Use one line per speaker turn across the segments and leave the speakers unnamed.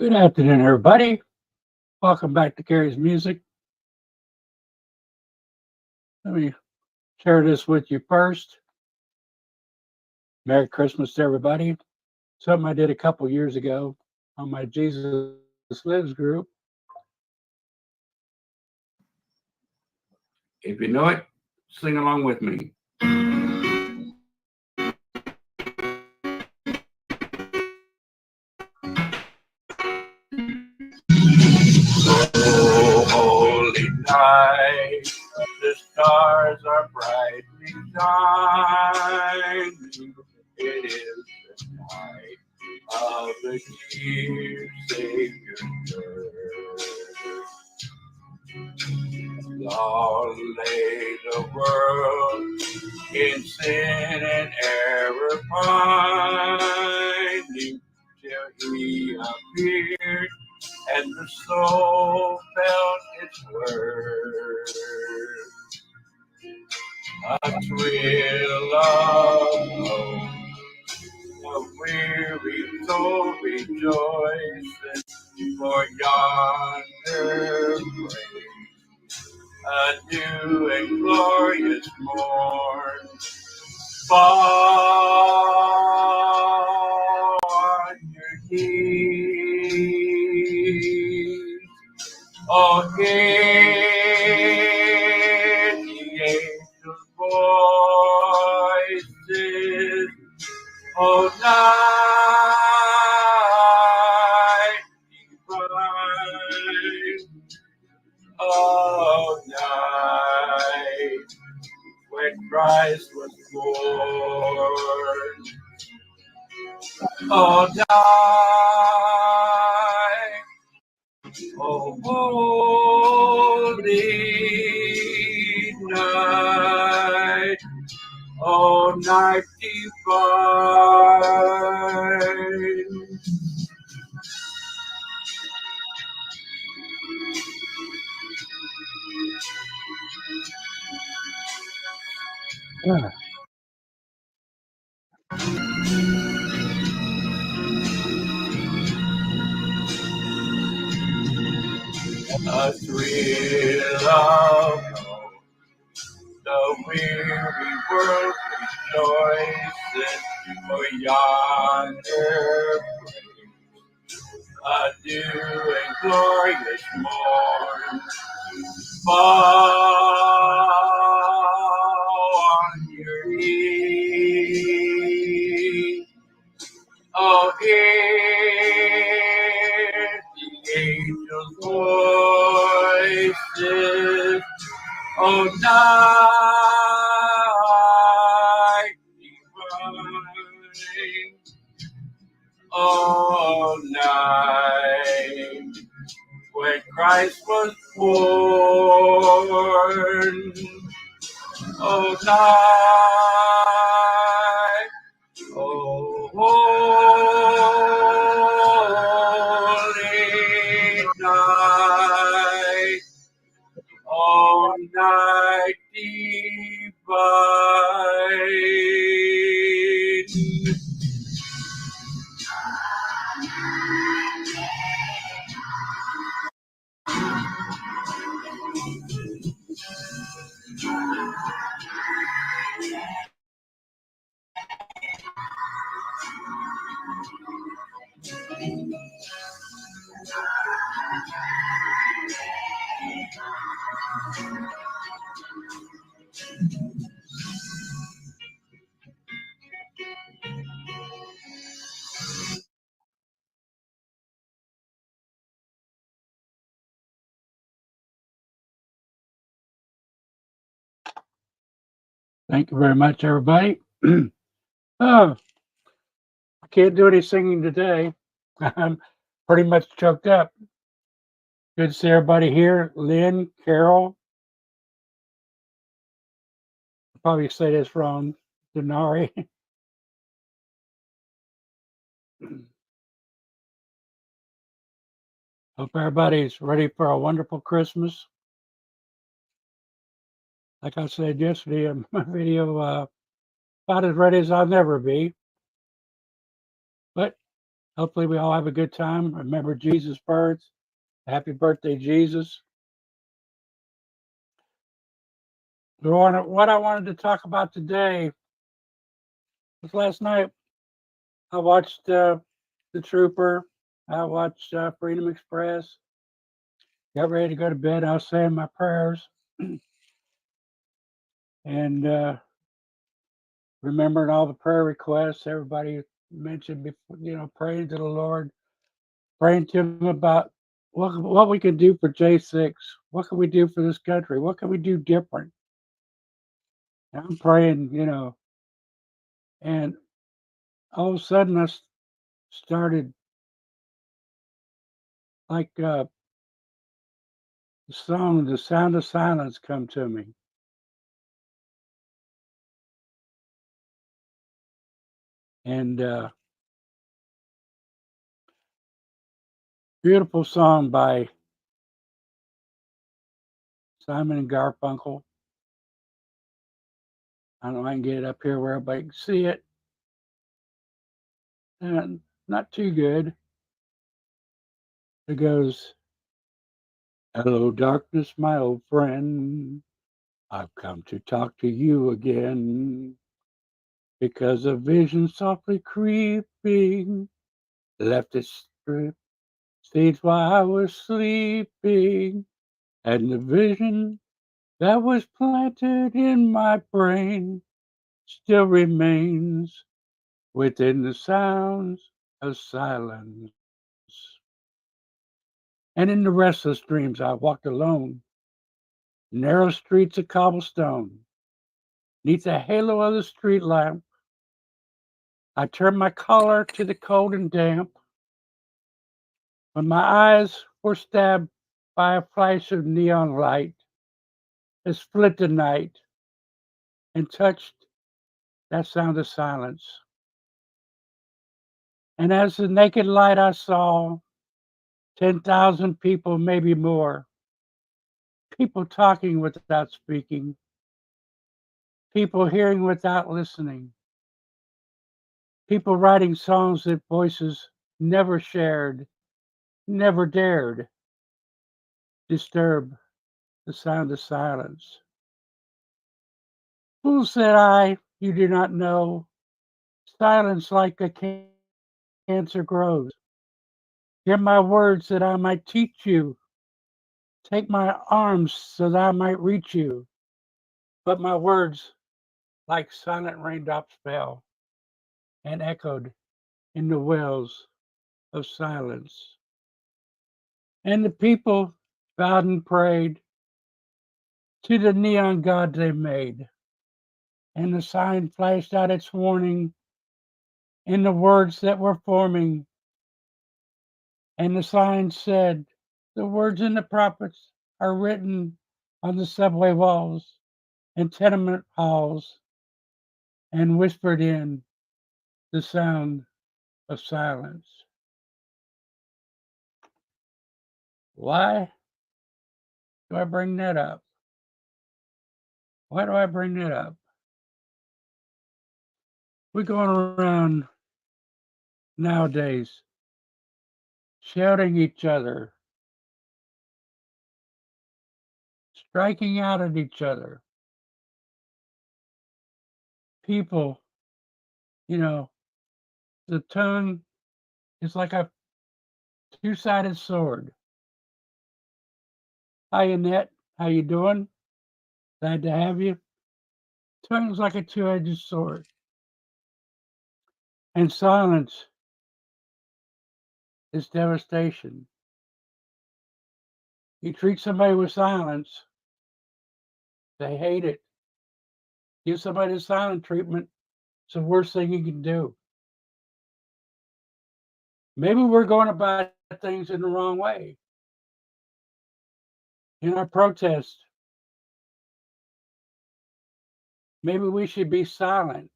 Good afternoon, everybody. Welcome back to Gary's Music. Let me share this with you first. Merry Christmas to everybody. Something I did a couple years ago on my Jesus Lives group. If you know it, sing along with me. Oh, holy night, the stars are brightly shining. It is the night of the dear Savior's birth. Long lay the world in sin and error pining, till he appeared and the soul felt its worth. A thrill of hope, a weary soul rejoicing for yonder praise, a new and glorious morn. Fall on your knees, oh, hear the angels' voices, oh, night divine, oh, night when Christ was born, oh, night, oh, holy night, oh, night divine. Yeah. A thrill of hope, the weary world rejoices for yonder praise, a new and glorious morn. Fall on your knees, oh, hear the angels' voices, oh, night divine, oh, night when Christ was born, oh, night, oh, holy night, oh, night divine. Thank you very much, everybody. Oh, I can't do any singing today. I'm pretty much choked up. Good to see everybody here. Lynn, Carol, I'll probably say this wrong, Denari. Hope everybody's ready for a wonderful Christmas. Like I said yesterday in my video, about as ready as I'll never be. But Hopefully, we all have a good time. Remember Jesus' birth. Happy birthday, Jesus. What I wanted to talk about today was last night. I watched The Trooper. I watched Freedom Express. Got ready to go to bed. I was saying my prayers and remembering all the prayer requests everybody mentioned before, praying to the Lord, praying to Him about what we can do for J6. What can we do for this country? What can we do different? And I'm praying, and all of a sudden started like the song, "The Sound of Silence," come to me, and beautiful song by Simon and Garfunkel. I don't know if I can get it up here where everybody can see it. And not too good. It goes, "Hello, darkness, my old friend. I've come to talk to you again because a vision softly creeping left its seeds while I was sleeping. And the vision that was planted in my brain still remains within the sounds of silence. And in the restless dreams I walked alone, narrow streets of cobblestone, neath the halo of the street lamp. I turned my collar to the cold and damp, when my eyes were stabbed by a flash of neon light that split the night and touched that sound of silence. And as the naked light I saw 10,000 people, maybe more, people talking without speaking, people hearing without listening, people writing songs that voices never shared, never dared disturb the sound of silence. Fool, said I, you do not know. Silence like a cancer grows. Hear my words that I might teach you. Take my arms so that I might reach you. But my words, like silent raindrops, fell and echoed in the wells of silence. And the people bowed and prayed to the neon god they made. And the sign flashed out its warning in the words that were forming. And the sign said, the words in the prophets are written on the subway walls and tenement halls, and whispered in the sound of silence. Why do I bring that up? Why do I bring that up? We're going around nowadays shouting each other, striking out at each other. People, you know, the tongue is like a two-sided sword. Hi, Annette. How you doing? Glad to have you. Tongue is like a two-edged sword. And silence is devastation. You treat somebody with silence, they hate it. Give somebody the silent treatment, it's the worst thing you can do. Maybe we're going about things in the wrong way. In our protest, maybe we should be silent.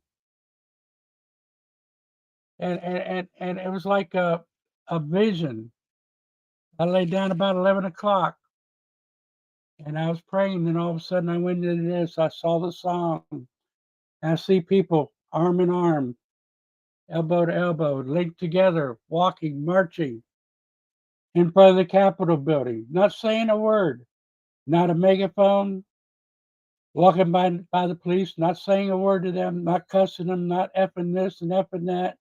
And it was like a vision. I lay down about 11 o'clock and I was praying, and all of a sudden I went into this. I saw the song, and I see people arm in arm elbow to elbow, linked together, walking, marching in front of the Capitol building, not saying a word, not a megaphone, walking by the police, not saying a word to them, not cussing them, not effing this and effing that,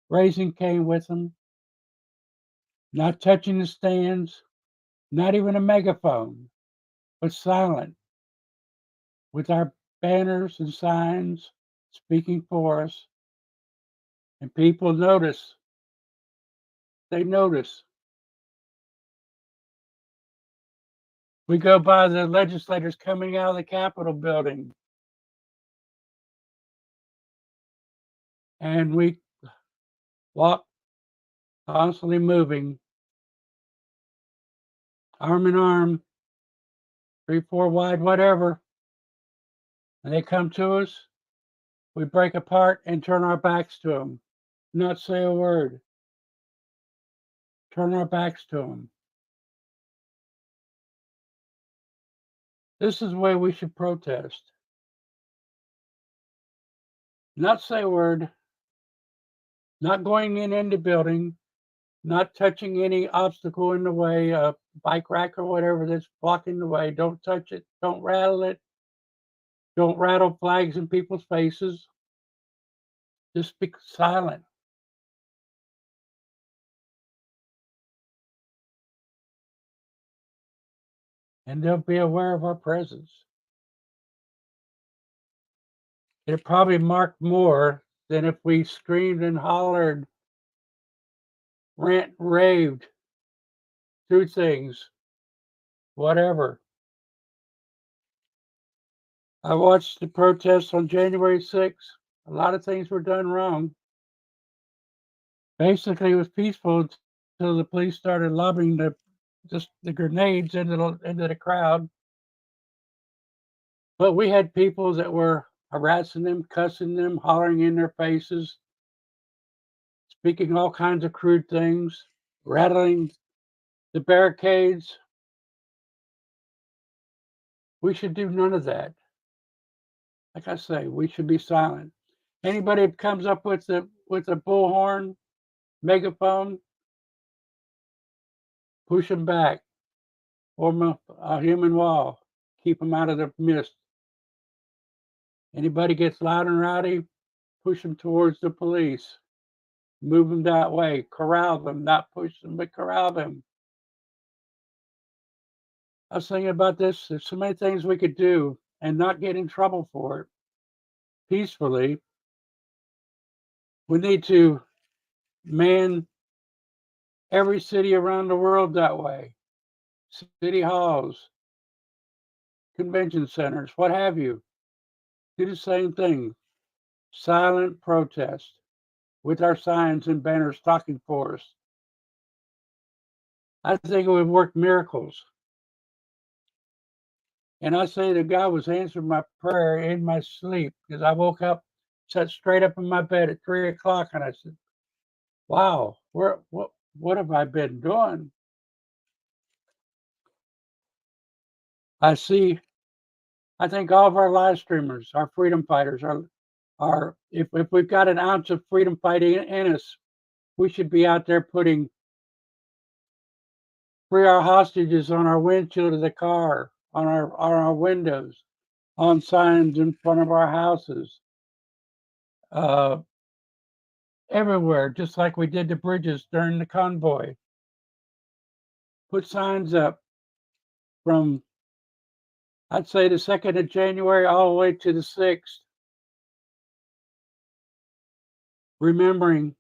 raising Cain with them, not touching the stands, not even a megaphone, but silent with our banners and signs speaking for us. And people notice. They notice. We go by the legislators coming out of the Capitol building, and we walk, constantly moving, arm in arm, 3, 4 wide, whatever. And they come to us, we break apart and turn our backs to them, not say a word, turn our backs to them. This is the way we should protest. Not say a word, not going in any building, not touching any obstacle in the way, a bike rack or whatever that's blocking the way. Don't touch it. Don't rattle it. Don't rattle flags in people's faces. Just be silent. And they'll be aware of our presence. It'll probably mark more than if we screamed and hollered, rant, raved through things, whatever. I watched the protests on January 6th. A lot of things were done wrong. Basically, it was peaceful until the police started lobbing the grenades into the crowd. But we had people that were harassing them, cussing them, hollering in their faces, speaking all kinds of crude things, rattling the barricades. We should do none of that. Like I say, we should be silent. Anybody that comes up with a bullhorn, megaphone, push them back, form a human wall, keep them out of the mist. Anybody gets loud and rowdy, push them towards the police, move them that way, corral them, not push them, but corral them. I was thinking about this. There's so many things we could do and not get in trouble for it peacefully. We need to man every city around the world that way. City halls, convention centers, what have you. Do the same thing. Silent protest with our signs and banners talking for us. I think it would work miracles. And I say that God was answering my prayer in my sleep because I woke up, sat straight up in my bed at 3 o'clock, and I said, wow, what have I been doing? I think all of our live streamers, our freedom fighters, are if we've got an ounce of freedom fighting in us, we should be out there putting free our hostages on our windshield of the car, on our windows, on signs in front of our houses, everywhere, just like we did the bridges during the convoy. Put signs up from, I'd say, the 2nd of January all the way to the 6th, remembering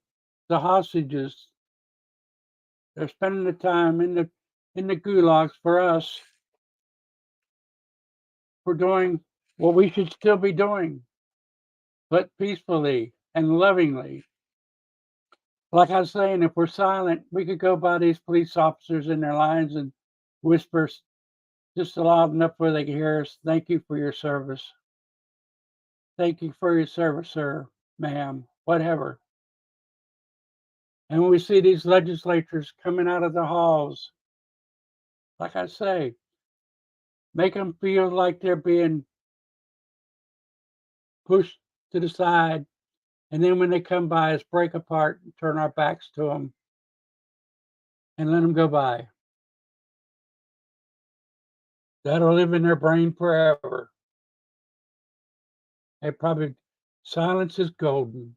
the hostages. They're spending the time in the gulags for us, for doing what we should still be doing, but peacefully and lovingly. Like I was saying, if we're silent, we could go by these police officers in their lines and whisper just loud enough where they can hear us. Thank you for your service. Thank you for your service, sir, ma'am, whatever. And when we see these legislators coming out of the halls, like I say, make them feel like they're being pushed to the side And then when they come by us, break apart and turn our backs to them and let them go by. That'll live in their brain forever. Silence is golden.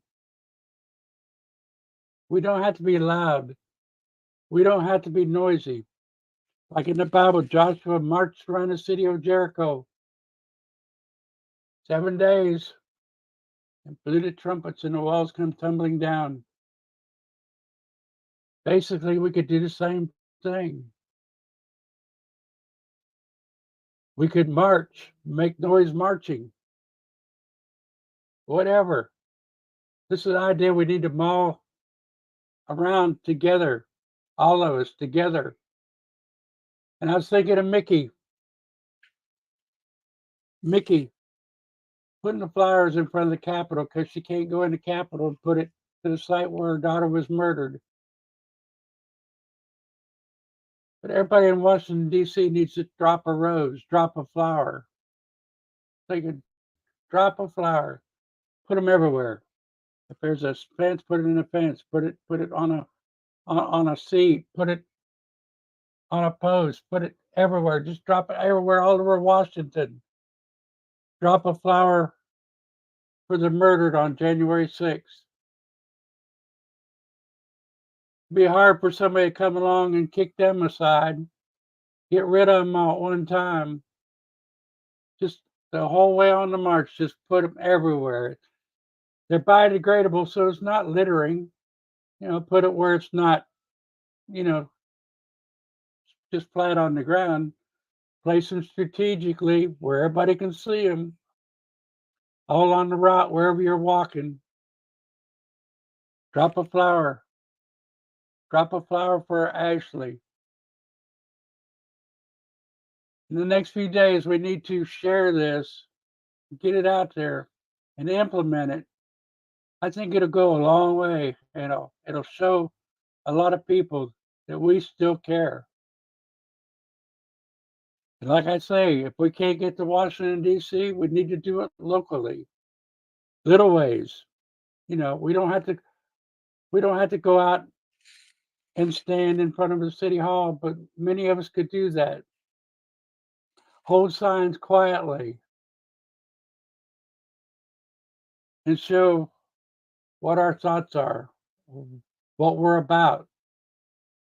We don't have to be loud. We don't have to be noisy. Like in the Bible, Joshua marched around the city of Jericho 7 days and blew the trumpets and the walls come tumbling down. Basically, we could do the same thing. We could march, make noise marching, whatever. This is an idea we need to mull around together, all of us together. And I was thinking of Mickey putting the flowers in front of the Capitol because she can't go in the Capitol and put it to the site where her daughter was murdered. But everybody in Washington, D.C. needs to drop a rose, drop a flower. They could drop a flower, put them everywhere. If there's a fence, put it in a fence. Put it on a seat. Put it on a post. Put it everywhere. Just drop it everywhere, all over Washington. Drop a flower for the murdered on January 6th. It'd be hard for somebody to come along and kick them aside. Get rid of them all at one time. Just the whole way on the march, just put them everywhere. They're biodegradable, so it's not littering. Put it where it's not, just flat on the ground. Place them strategically where everybody can see them. All on the route, wherever you're walking. Drop a flower. Drop a flower for Ashley. In the next few days, we need to share this, get it out there, and implement it. I think it'll go a long way. It'll show a lot of people that we still care. And like I say, if we can't get to Washington, D.C., we need to do it locally. Little ways. We don't have to go out and stand in front of the city hall, but many of us could do that. Hold signs quietly and show what our thoughts are, what we're about,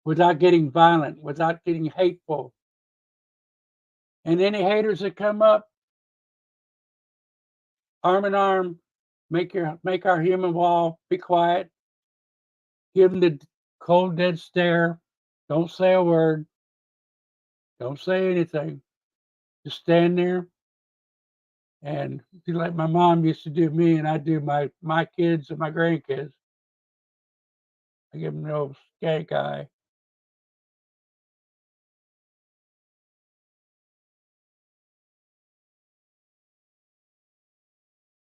without getting violent, without getting hateful. And any haters that come up, arm in arm, make our human wall, be quiet, give them the cold, dead stare. Don't say a word. Don't say anything. Just stand there and do like my mom used to do me, and I do my kids and my grandkids. I give them the old skank eye.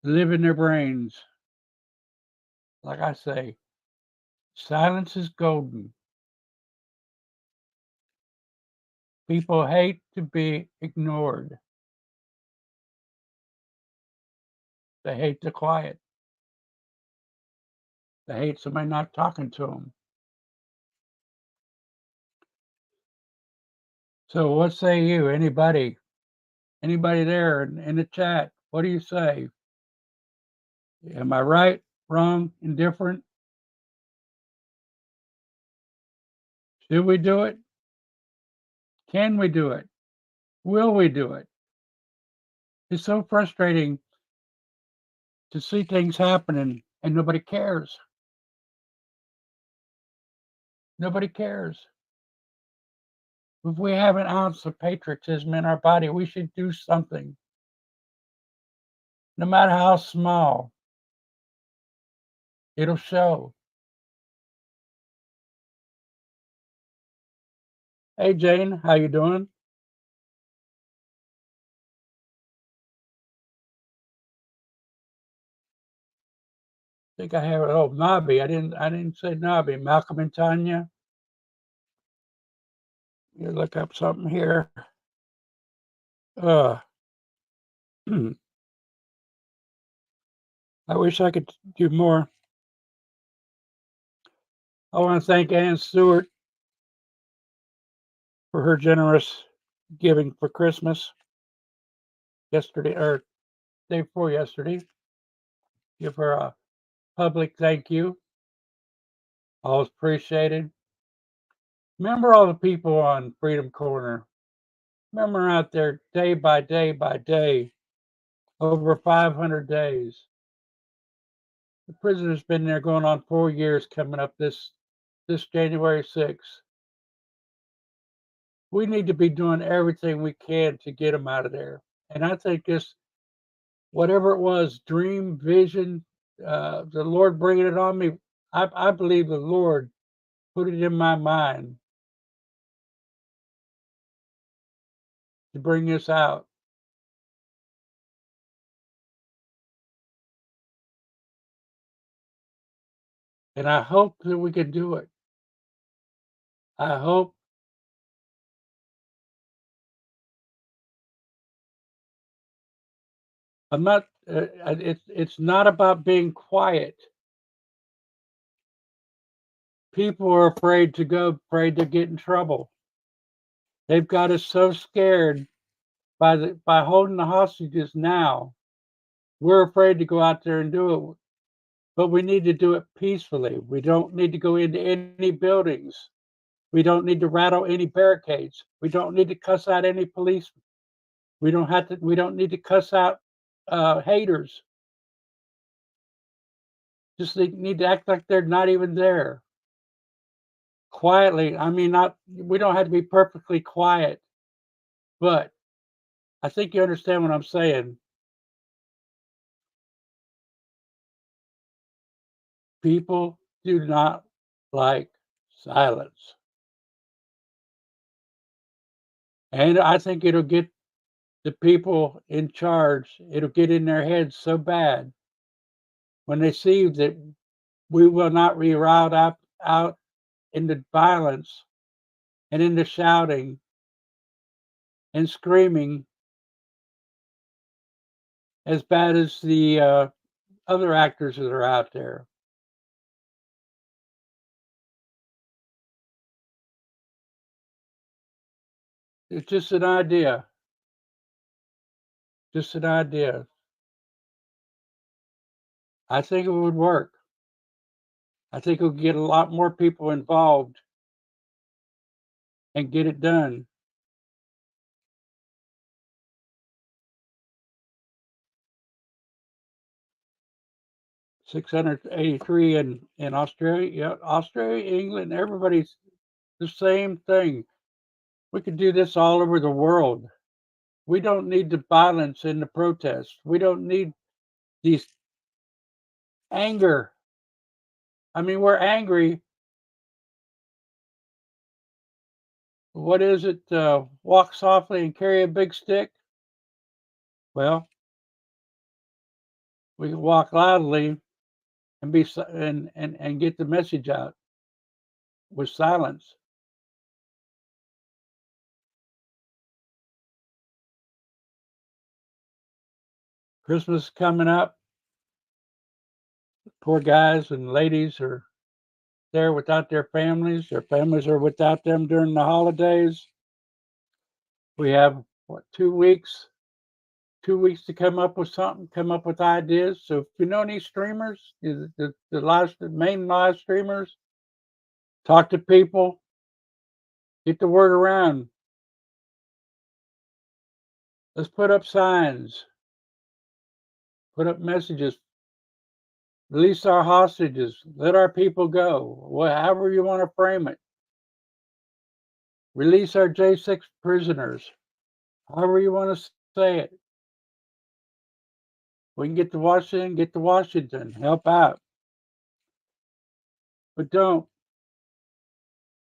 Live in their brains. Like I say, silence is golden. People hate to be ignored. They hate the quiet. They hate somebody not talking to them. So what say you? Anybody there in the chat? What do you say? Am I right, wrong, indifferent? Should we do it? Can we do it? Will we do it? It's so frustrating to see things happening and nobody cares. Nobody cares. If we have an ounce of patriotism in our body, we should do something. No matter how small, it'll show. Hey, Jane, how you doing? I think I have it. Oh, Nobby. I didn't say Nobby. Malcolm and Tanya. You look up something here. I wish I could do more. I want to thank Ann Stewart for her generous giving for Christmas yesterday or day before yesterday. Give her a public thank you. Always appreciated. Remember all the people on Freedom Corner. Remember out there day by day by day, over 500 days. The prisoner's been there going on 4 years coming up this January 6th. We need to be doing everything we can to get them out of there. And I think this, whatever it was, dream, vision, the Lord bringing it on me, I believe the Lord put it in my mind to bring this out. And I hope that we can do it. I hope. I'm not. It's not about being quiet. People are afraid to go, afraid to get in trouble. They've got us so scared by holding the hostages now. We're afraid to go out there and do it, but we need to do it peacefully. We don't need to go into any buildings. We don't need to rattle any barricades. We don't need to cuss out any policemen. We don't have to. We don't need to cuss out haters. Just they need to act like they're not even there. Quietly. I mean, not. We don't have to be perfectly quiet, but I think you understand what I'm saying. People do not like silence. And I think it'll get the people in charge, it'll get in their heads so bad when they see that we will not be riled out into violence and into shouting and screaming as bad as the other actors that are out there. It's just an idea. Just an idea. I think it would work. I think it would get a lot more people involved and get it done. 683 in Australia. Yeah, Australia, England, everybody's the same thing. We could do this all over the world. We don't need the violence in the protests. We don't need these anger. I mean, we're angry. What is it? Walk softly and carry a big stick. Well, we can walk loudly and and get the message out with silence. Christmas is coming up. Poor guys and ladies are there without their families. Their families are without them during the holidays. We have what 2 weeks? 2 weeks to come up with something, come up with ideas. So if you know any streamers, the main live streamers, talk to people, get the word around. Let's put up signs, put up messages, release our hostages, let our people go, however you want to frame it. Release our J6 prisoners, however you want to say it. We can get to Washington, help out. But don't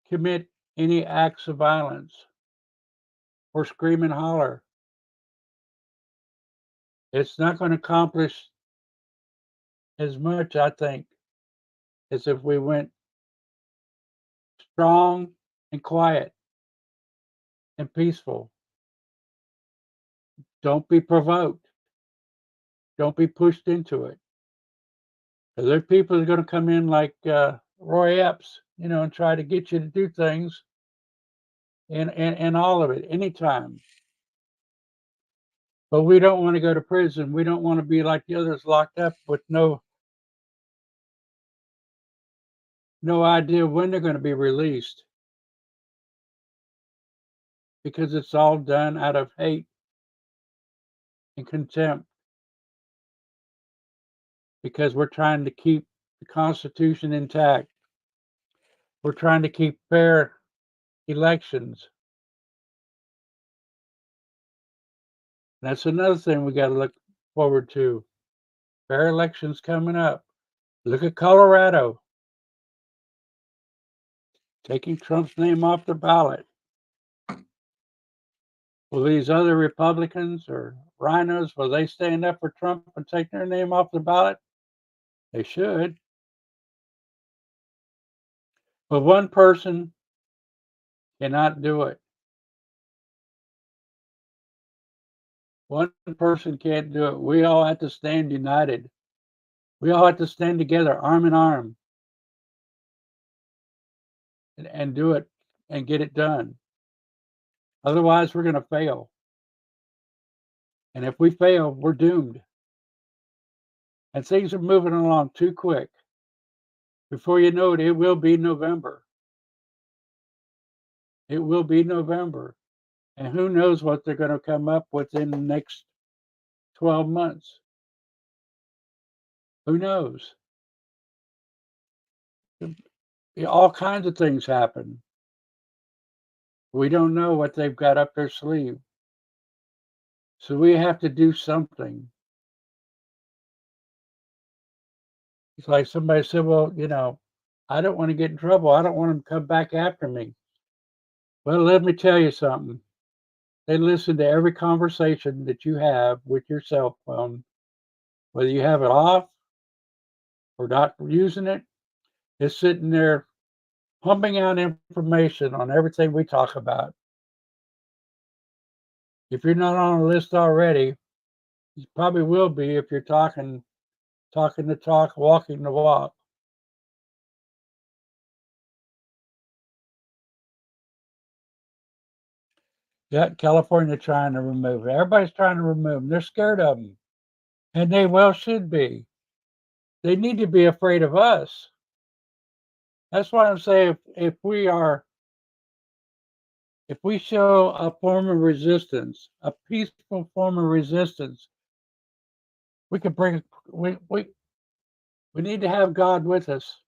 commit any acts of violence or scream and holler. It's not going to accomplish as much, I think, as if we went strong and quiet and peaceful. Don't be provoked. Don't be pushed into it. 'Cause there are people that are gonna come in like, Roy Epps, and try to get you to do things and all of it, anytime. But we don't wanna go to prison. We don't wanna be like the others locked up with no idea when they're gonna be released because it's all done out of hate and contempt because we're trying to keep the Constitution intact. We're trying to keep fair elections. That's another thing we gotta look forward to. Fair elections coming up. Look at Colorado, taking Trump's name off the ballot. Will these other Republicans or rhinos, will they stand up for Trump and take their name off the ballot? They should. But one person cannot do it. One person can't do it. We all have to stand united. We all have to stand together, arm in arm, and do it and get it done. Otherwise, we're going to fail. And if we fail, we're doomed. And things are moving along too quick. Before you know it, it will be November. It will be November. And who knows what they're going to come up with in the next 12 months. Who knows? All kinds of things happen. We don't know what they've got up their sleeve. So we have to do something. It's like somebody said, well, I don't want to get in trouble. I don't want them to come back after me. Well, let me tell you something. They listen to every conversation that you have with your cell phone, whether you have it off or not using it. It's sitting there pumping out information on everything we talk about. If you're not on a list already, you probably will be if you're talking the talk, walking the walk. Yeah, California trying to remove it. Everybody's trying to remove them. They're scared of them, and they well should be. They need to be afraid of us. That's why I'm saying if we show a form of resistance, a peaceful form of resistance, we could bring we need to have God with us,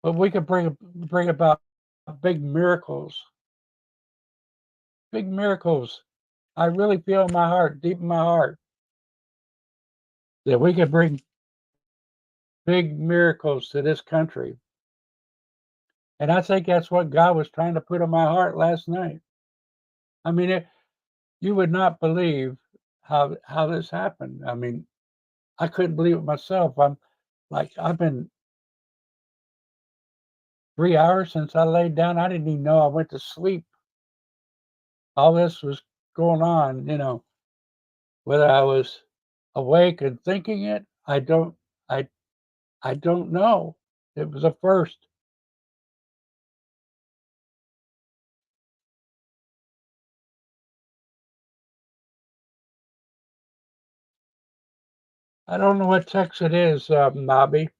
but we could bring about big miracles. Big miracles. I really feel in my heart, deep in my heart, that we could bring big miracles to this country. And I think that's what God was trying to put in my heart last night. I mean, you would not believe how this happened. I mean, I couldn't believe it myself. I've been 3 hours since I laid down. I didn't even know I went to sleep. All this was going on, whether I was awake and thinking it, I I don't know. It was a first. I don't know what text it is, Bobby.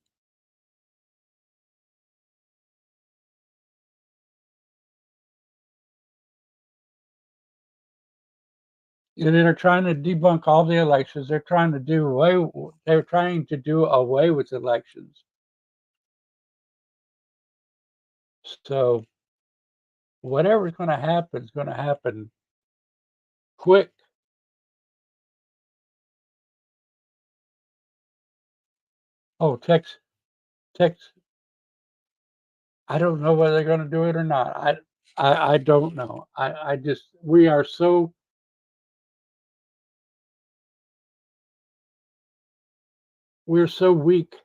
They're trying to debunk all the elections. They're trying to do away with elections. So whatever's going to happen is going to happen quick. Oh, text. I don't know whether they're going to do it or not. I don't know. I just we're so weak.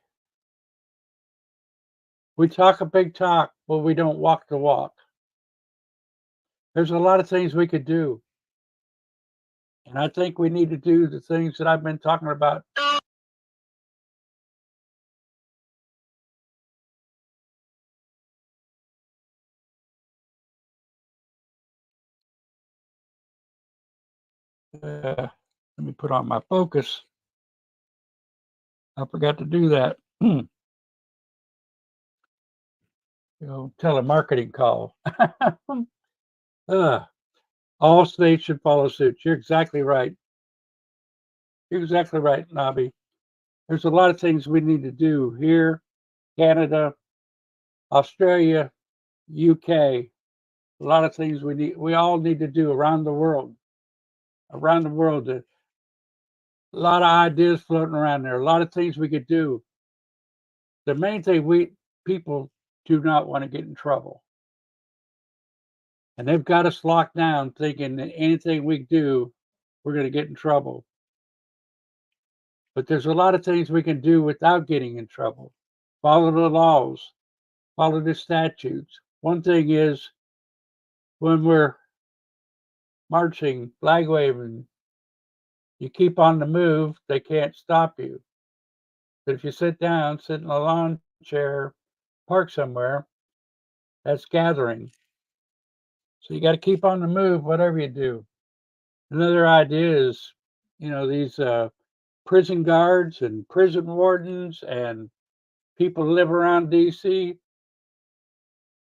We talk a big talk, but we don't walk the walk. There's a lot of things we could do. And I think we need to do the things that I've been talking about Let me put on my focus. I forgot to do that. Telemarketing call. uh, all states should follow suit. You're exactly right. You're exactly right, Nobby. There's a lot of things we need to do here, Canada, Australia, UK. A lot of things we all need to do around the world. Around the world, a lot of ideas floating around there. A lot of things we could do. The main thing people do not want to get in trouble, and they've got us locked down, thinking that anything we do, we're going to get in trouble. But there's a lot of things we can do without getting in trouble. Follow the laws, follow the statutes. One thing is when we're marching, flag waving, you keep on the move, they can't stop you. But if you sit down, sit in a lawn chair, park somewhere, that's gathering. So you got to keep on the move, whatever you do. Another idea is, these prison guards and prison wardens and people who live around DC,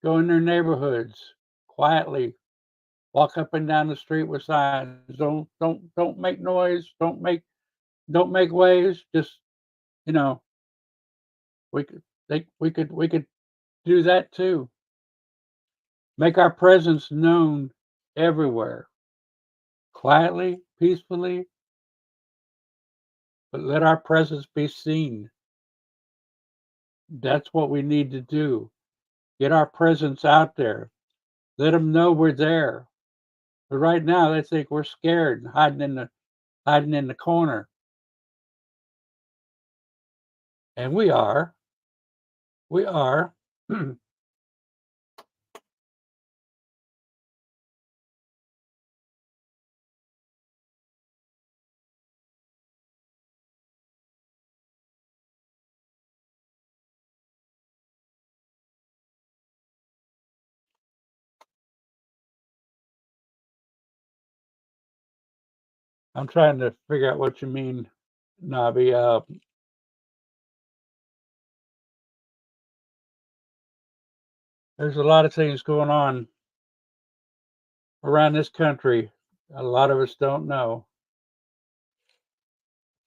go in their neighborhoods quietly, walk up and down the street with signs. Don't make noise. Don't make waves. Just we could do that too. Make our presence known everywhere, quietly, peacefully, but let our presence be seen. That's what we need to do. Get our presence out there. Let them know we're there. But right now, they think we're scared and hiding in the corner. And we are. We are. I'm trying to figure out what you mean, Nobby. There's a lot of things going on around this country. A lot of us don't know.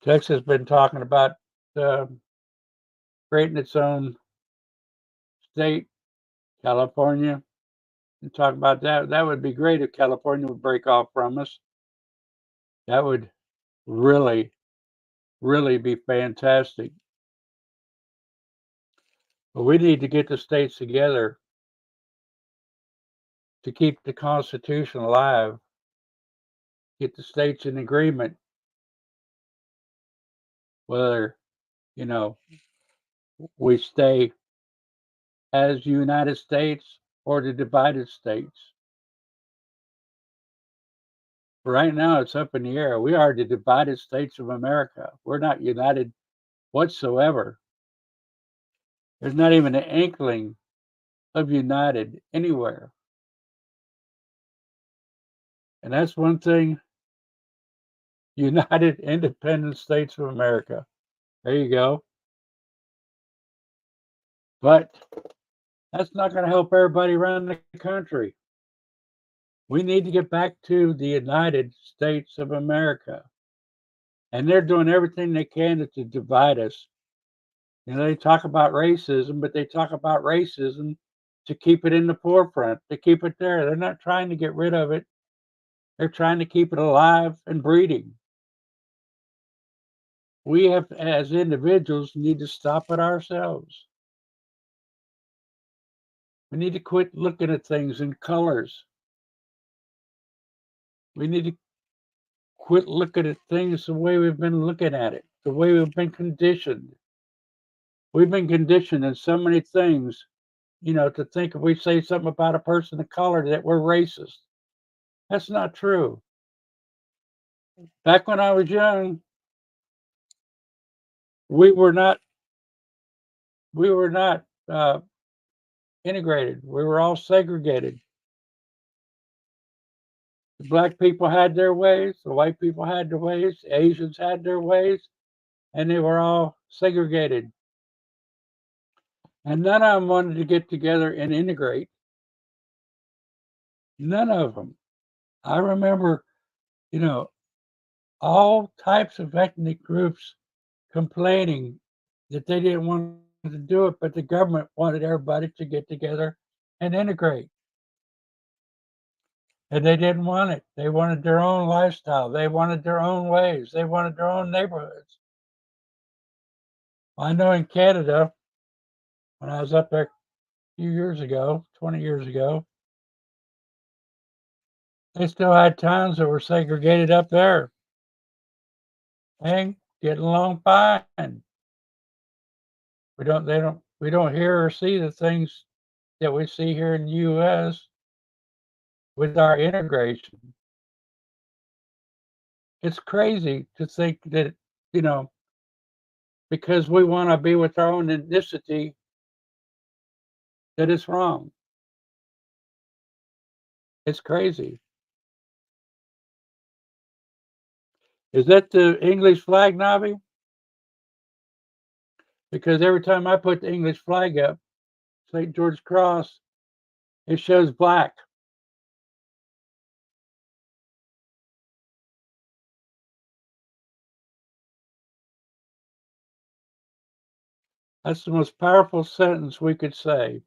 Texas has been talking about uh, creating its own state, California, and talk about that. That would be great if California would break off from us. That would really, really be fantastic. But we need to get the states together to keep the Constitution alive, get the states in agreement, whether, we stay as the United States or the divided states. Right now, it's up in the air. We are the divided states of America. We're not united whatsoever. There's not even an inkling of united anywhere. And that's one thing, United Independent States of America. There you go. But that's not going to help everybody around the country. We need to get back to the United States of America. And they're doing everything they can to divide us. They talk about racism, but they talk about racism to keep it in the forefront, to keep it there. They're not trying to get rid of it. They're trying to keep it alive and breeding. We have, as individuals, need to stop it ourselves. We need to quit looking at things in colors. We need to quit looking at things the way we've been looking at it, the way we've been conditioned. We've been conditioned in so many things, to think if we say something about a person of color that we're racist. That's not true. Back when I was young, we were not integrated. We were all segregated. The black people had their ways, the white people had their ways, the Asians had their ways, and they were all segregated. And none of them wanted to get together and integrate. None of them. I remember, you know, all types of ethnic groups complaining that they didn't want to do it, but the government wanted everybody to get together and integrate. And they didn't want it. They wanted their own lifestyle. They wanted their own ways. They wanted their own neighborhoods. I know in Canada, when I was up there a few years ago, 20 years ago, they still had towns that were segregated up there and getting along fine. We don't hear or see the things that we see here in the US with our integration. It's crazy to think that, you know, because we want to be with our own ethnicity, that it's wrong. It's crazy. Is that the English flag, Navi? Because every time I put the English flag up, St. George's Cross, it shows black. That's the most powerful sentence we could say.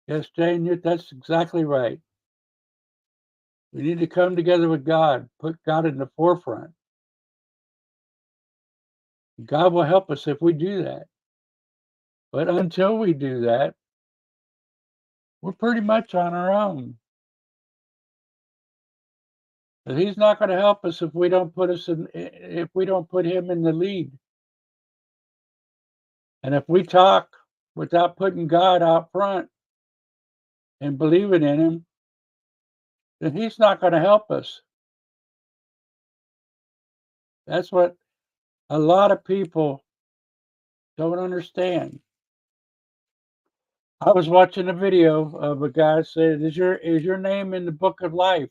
Yes, Jane, that's exactly right. We need to come together with God, put God in the forefront. God will help us if we do that. But until we do that, we're pretty much on our own. But he's not going to help us if we don't if we don't put him in the lead. And if we talk without putting God out front and believing in him, then he's not going to help us. That's what a lot of people don't understand. I was watching a video of a guy saying, is your name in the book of life?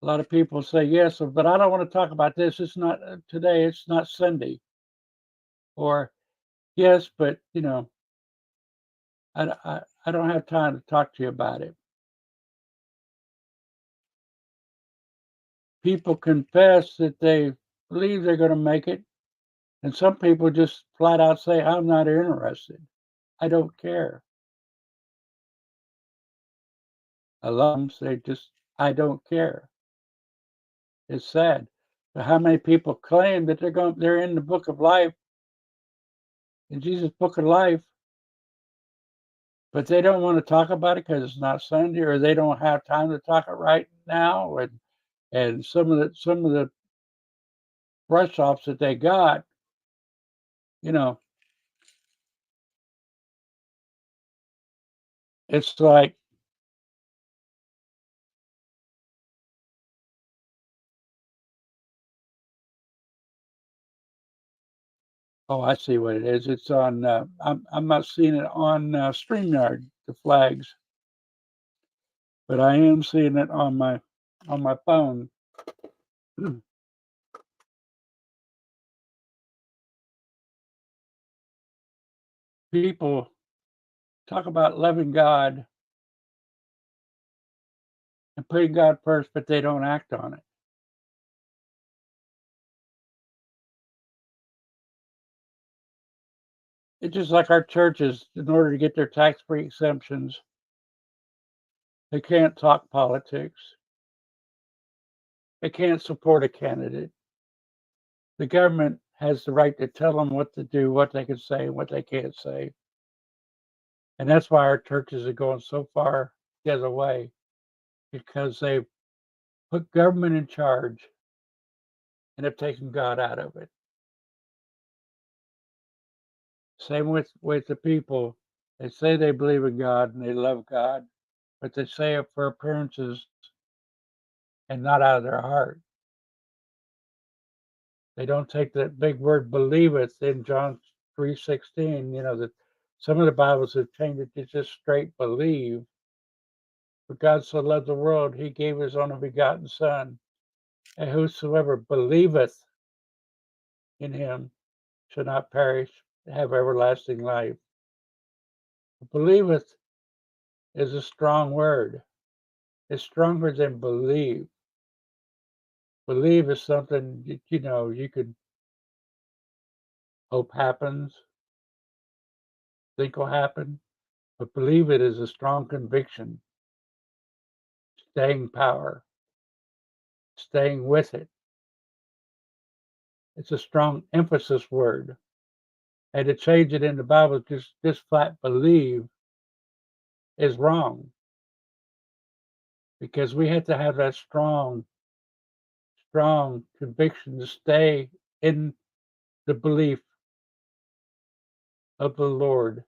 A lot of people say yes, but I don't want to talk about this. It's not today. It's not Sunday. Or yes, but you know, I don't have time to talk to you about it. People confess that they believe they're going to make it, and some people just flat out say, "I'm not interested. I don't care." A lot of them say, "Just I don't care." It's sad. But how many people claim that they're in the book of life, in Jesus' book of life, but they don't want to talk about it because it's not Sunday, or they don't have time to talk it right now, and some of the brush offs that they got, you know, it's like, oh, I see what it is. It's on. I'm not seeing it on StreamYard, the flags, but I am seeing it on my phone. People talk about loving God and putting God first, but they don't act on it. It's just like our churches, in order to get their tax-free exemptions, they can't talk politics. They can't support a candidate. The government has the right to tell them what to do, what they can say, and what they can't say. And that's why our churches are going so far the other way, because they put government in charge and have taken God out of it. Same with the people. They say they believe in God and they love God, but they say it for appearances and not out of their heart. They don't take that big word believeth in John 3:16, you know, that some of the Bibles have changed it to just straight believe. For God so loved the world, he gave his only begotten Son, and whosoever believeth in him shall not perish, but have everlasting life. Believeth is a strong word. It's stronger than believe. Believe is something you could hope happens, think will happen, but believe it is a strong conviction, staying power, staying with it. It's a strong emphasis word. And to change it in the Bible, just flat believe is wrong, because we have to have that strong conviction to stay in the belief of the Lord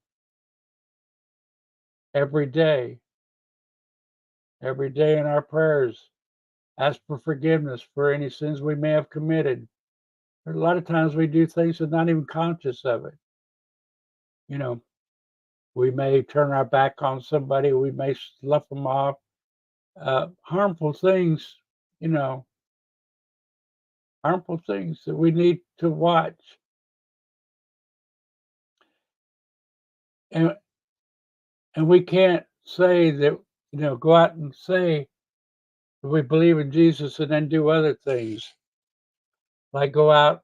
every day in our prayers. Ask for forgiveness for any sins we may have committed. A lot of times we do things and not even conscious of it. We may turn our back on somebody, we may slough them off. Harmful things, harmful things that we need to watch. And we can't say that, go out and say that we believe in Jesus and then do other things. Like go out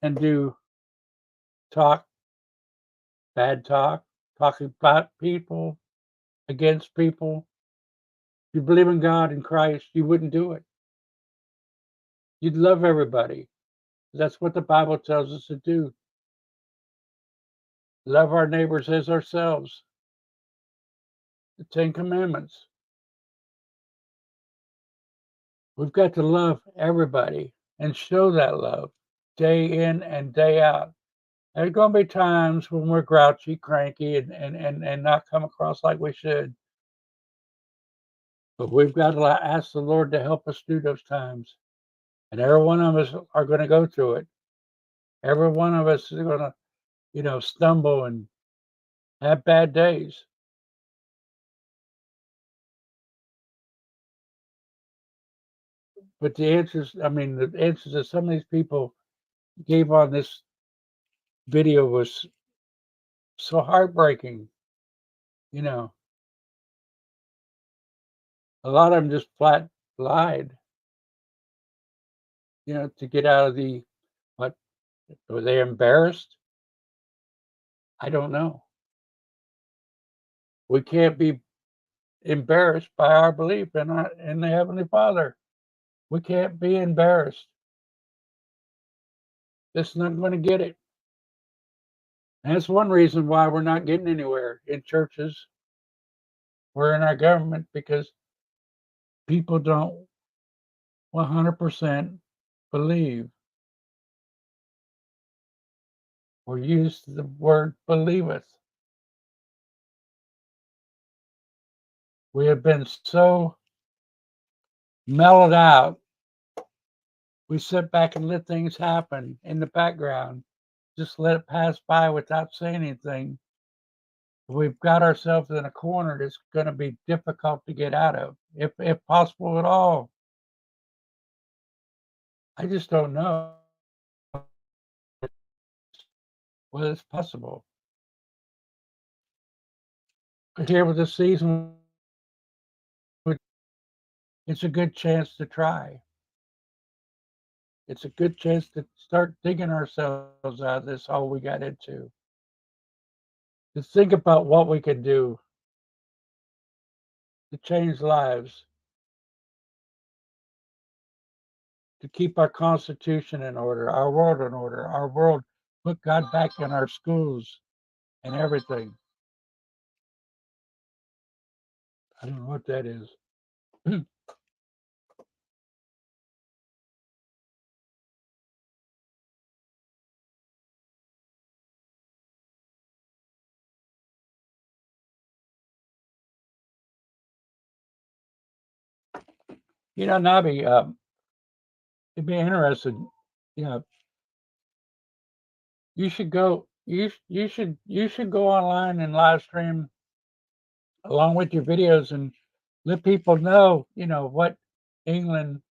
and do bad talk, talking about people, against people. If you believe in God and Christ, you wouldn't do it. You'd love everybody. That's what the Bible tells us to do. Love our neighbors as ourselves. The Ten Commandments. We've got to love everybody and show that love day in and day out. There's going to be times when we're grouchy, cranky, and not come across like we should. But we've got to ask the Lord to help us through those times. And every one of us are going to go through it. Every one of us is going to, stumble and have bad days. But the answers that some of these people gave on this video was so heartbreaking. A lot of them just flat lied, to get out of the, what, were they embarrassed? I don't know. We can't be embarrassed by our belief in the Heavenly Father. We can't be embarrassed. Just not going to get it. And that's one reason why we're not getting anywhere in churches. We're in our government because people don't 100% believe or use the word believeth. We have been so mellowed out. We sit back and let things happen in the background. Just let it pass by without saying anything. We've got ourselves in a corner that's going to be difficult to get out of, if possible at all. I just don't know whether it's possible. Here with the season, it's a good chance to try. It's a good chance to start digging ourselves out of this hole we got into. To think about what we can do to change lives, to keep our Constitution in order, our world in order, put God back in our schools and everything. I don't know what that is. Nabi, it'd be interesting. You know, you should go. You should go online and live stream along with your videos and let people know, what England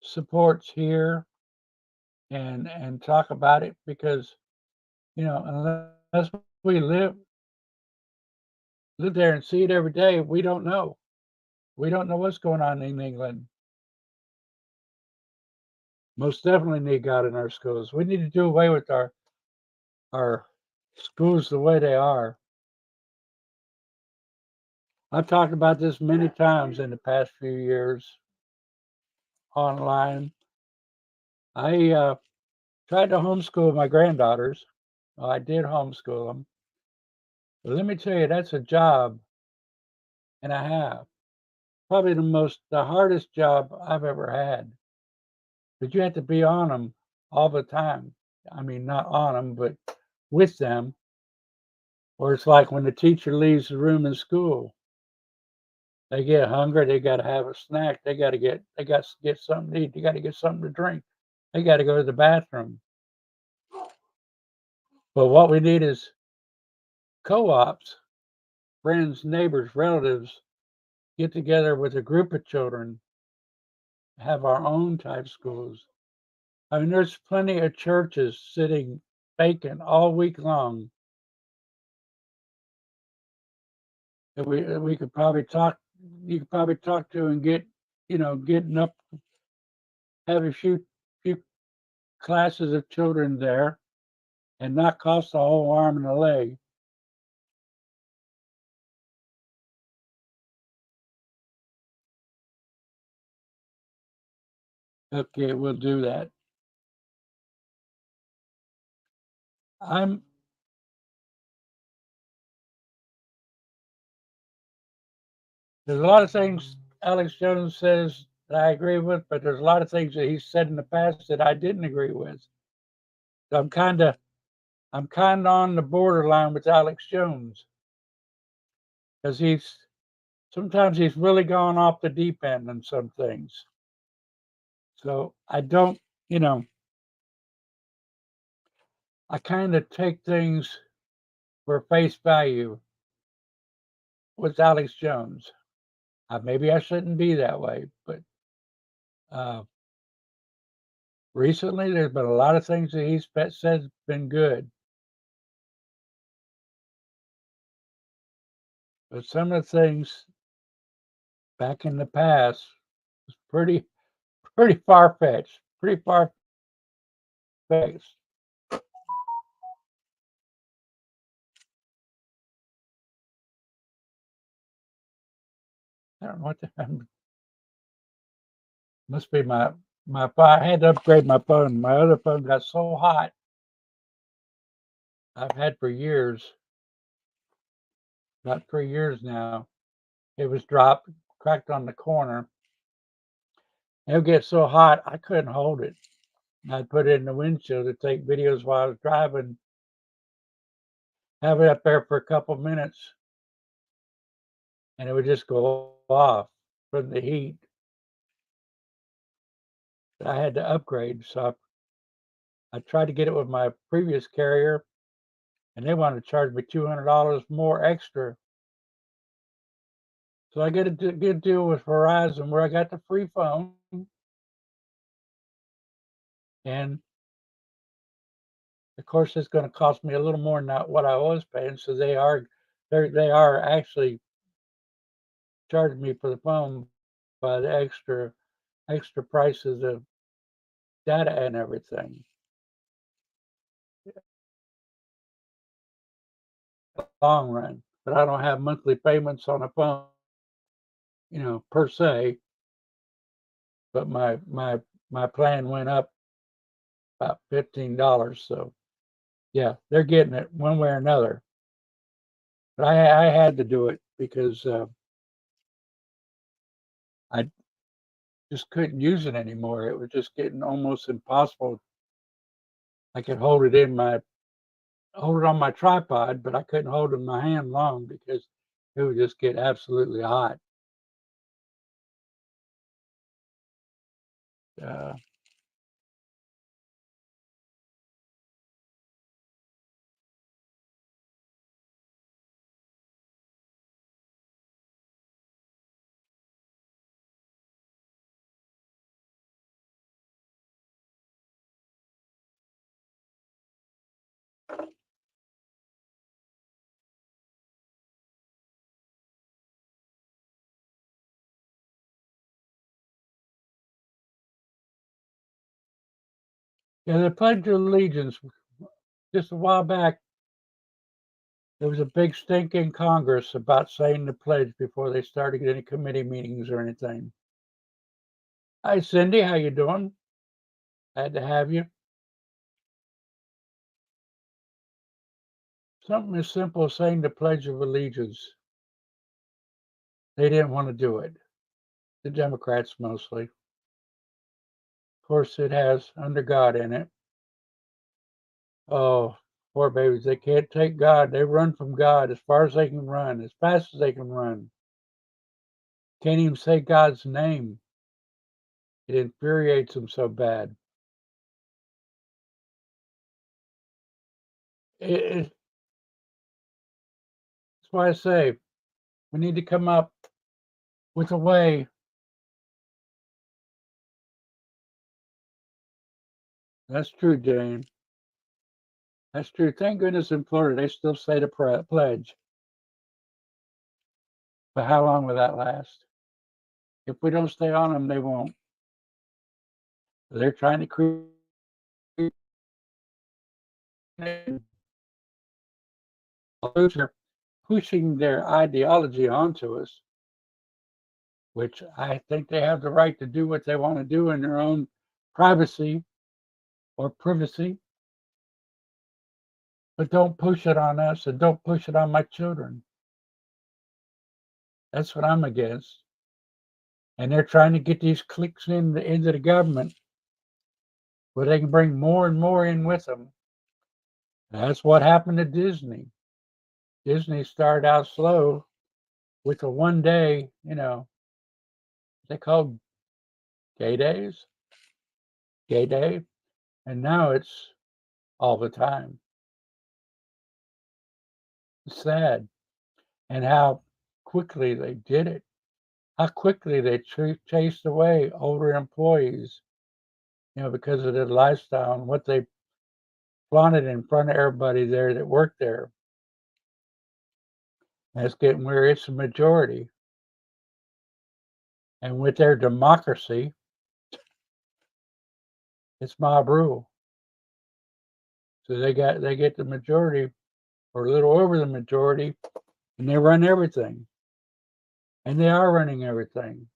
supports here and talk about it because, unless we live there and see it every day, we don't know. We don't know what's going on in England. Most definitely need God in our schools. We need to do away with our schools the way they are. I've talked about this many times in the past few years online. I tried to homeschool my granddaughters. Well, I did homeschool them. But let me tell you, that's a job and a half. Probably the hardest job I've ever had. But you have to be on them all the time. I mean, not on them, but with them. Or it's like when the teacher leaves the room in school, they get hungry. They got to have a snack. They got to get something to eat. They got to get something to drink. They got to go to the bathroom. But what we need is co-ops, friends, neighbors, relatives, get together with a group of children, have our own type schools. I mean, there's plenty of churches sitting vacant all week long that we could probably talk. You could probably talk to and getting up, have a few classes of children there, and not cost a whole arm and a leg. Okay, we'll do that. I'm There's a lot of things Alex Jones says that I agree with, but there's a lot of things that he's said in the past that I didn't agree with. So I'm kind of on the borderline with Alex Jones because sometimes he's really gone off the deep end on some things. So I don't, you know, I kind of take things for face value with Alex Jones. Maybe I shouldn't be that way, but uh, recently there's been a lot of things that he's said been good. But some of the things back in the past was pretty far fetched. Pretty far fetched. I don't know what the must be my phone. I had to upgrade my phone. My other phone got so hot. I've had for years, about 3 years now. It was dropped, cracked on the corner. It would get so hot I couldn't hold it. I'd put it in the windshield to take videos while I was driving, have it up there for a couple minutes, and it would just go off from the heat. I had to upgrade, so I tried to get it with my previous carrier, and they wanted to charge me $200 more extra. So I get a good deal with Verizon where I got the free phone, and of course it's going to cost me a little more than what I was paying. So they are actually charging me for the phone by the extra prices of data and everything. Long run, but I don't have monthly payments on a phone, per se. But my plan went up about $15. So yeah, they're getting it one way or another. But I had to do it because I just couldn't use it anymore. It was just getting almost impossible. I could hold it on my tripod, but I couldn't hold it in my hand long because it would just get absolutely hot. Uh, Yeah, the Pledge of Allegiance, just a while back, there was a big stink in Congress about saying the pledge before they started any committee meetings or anything. Hi, Cindy, how you doing? Glad to have you. Something as simple as saying the Pledge of Allegiance. They didn't want to do it. The Democrats mostly. Of course, it has under God in it. Oh, poor babies. They can't take God. They run from God as far as they can run, as fast as they can run. Can't even say God's name. It infuriates them so bad. That's why I say we need to come up with a way. That's true, Jane. That's true. Thank goodness in Florida they still say the pledge. But how long will that last? If we don't stay on them, they won't. They're trying to create. They're pushing their ideology onto us, which I think they have the right to do what they want to do in their own privacy or privacy. But don't push it on us and don't push it on my children. That's what I'm against. And they're trying to get these cliques into the government where they can bring more and more in with them. That's what happened to Disney. Disney started out slow with a one day, they called gay days, gay day, and now it's all the time. It's sad. And how quickly they did it, how quickly they chased away older employees, because of their lifestyle and what they flaunted in front of everybody there that worked there. And it's getting where it's a majority. And with their democracy, it's mob rule. So they get the majority or a little over the majority, and they run everything. And they are running everything.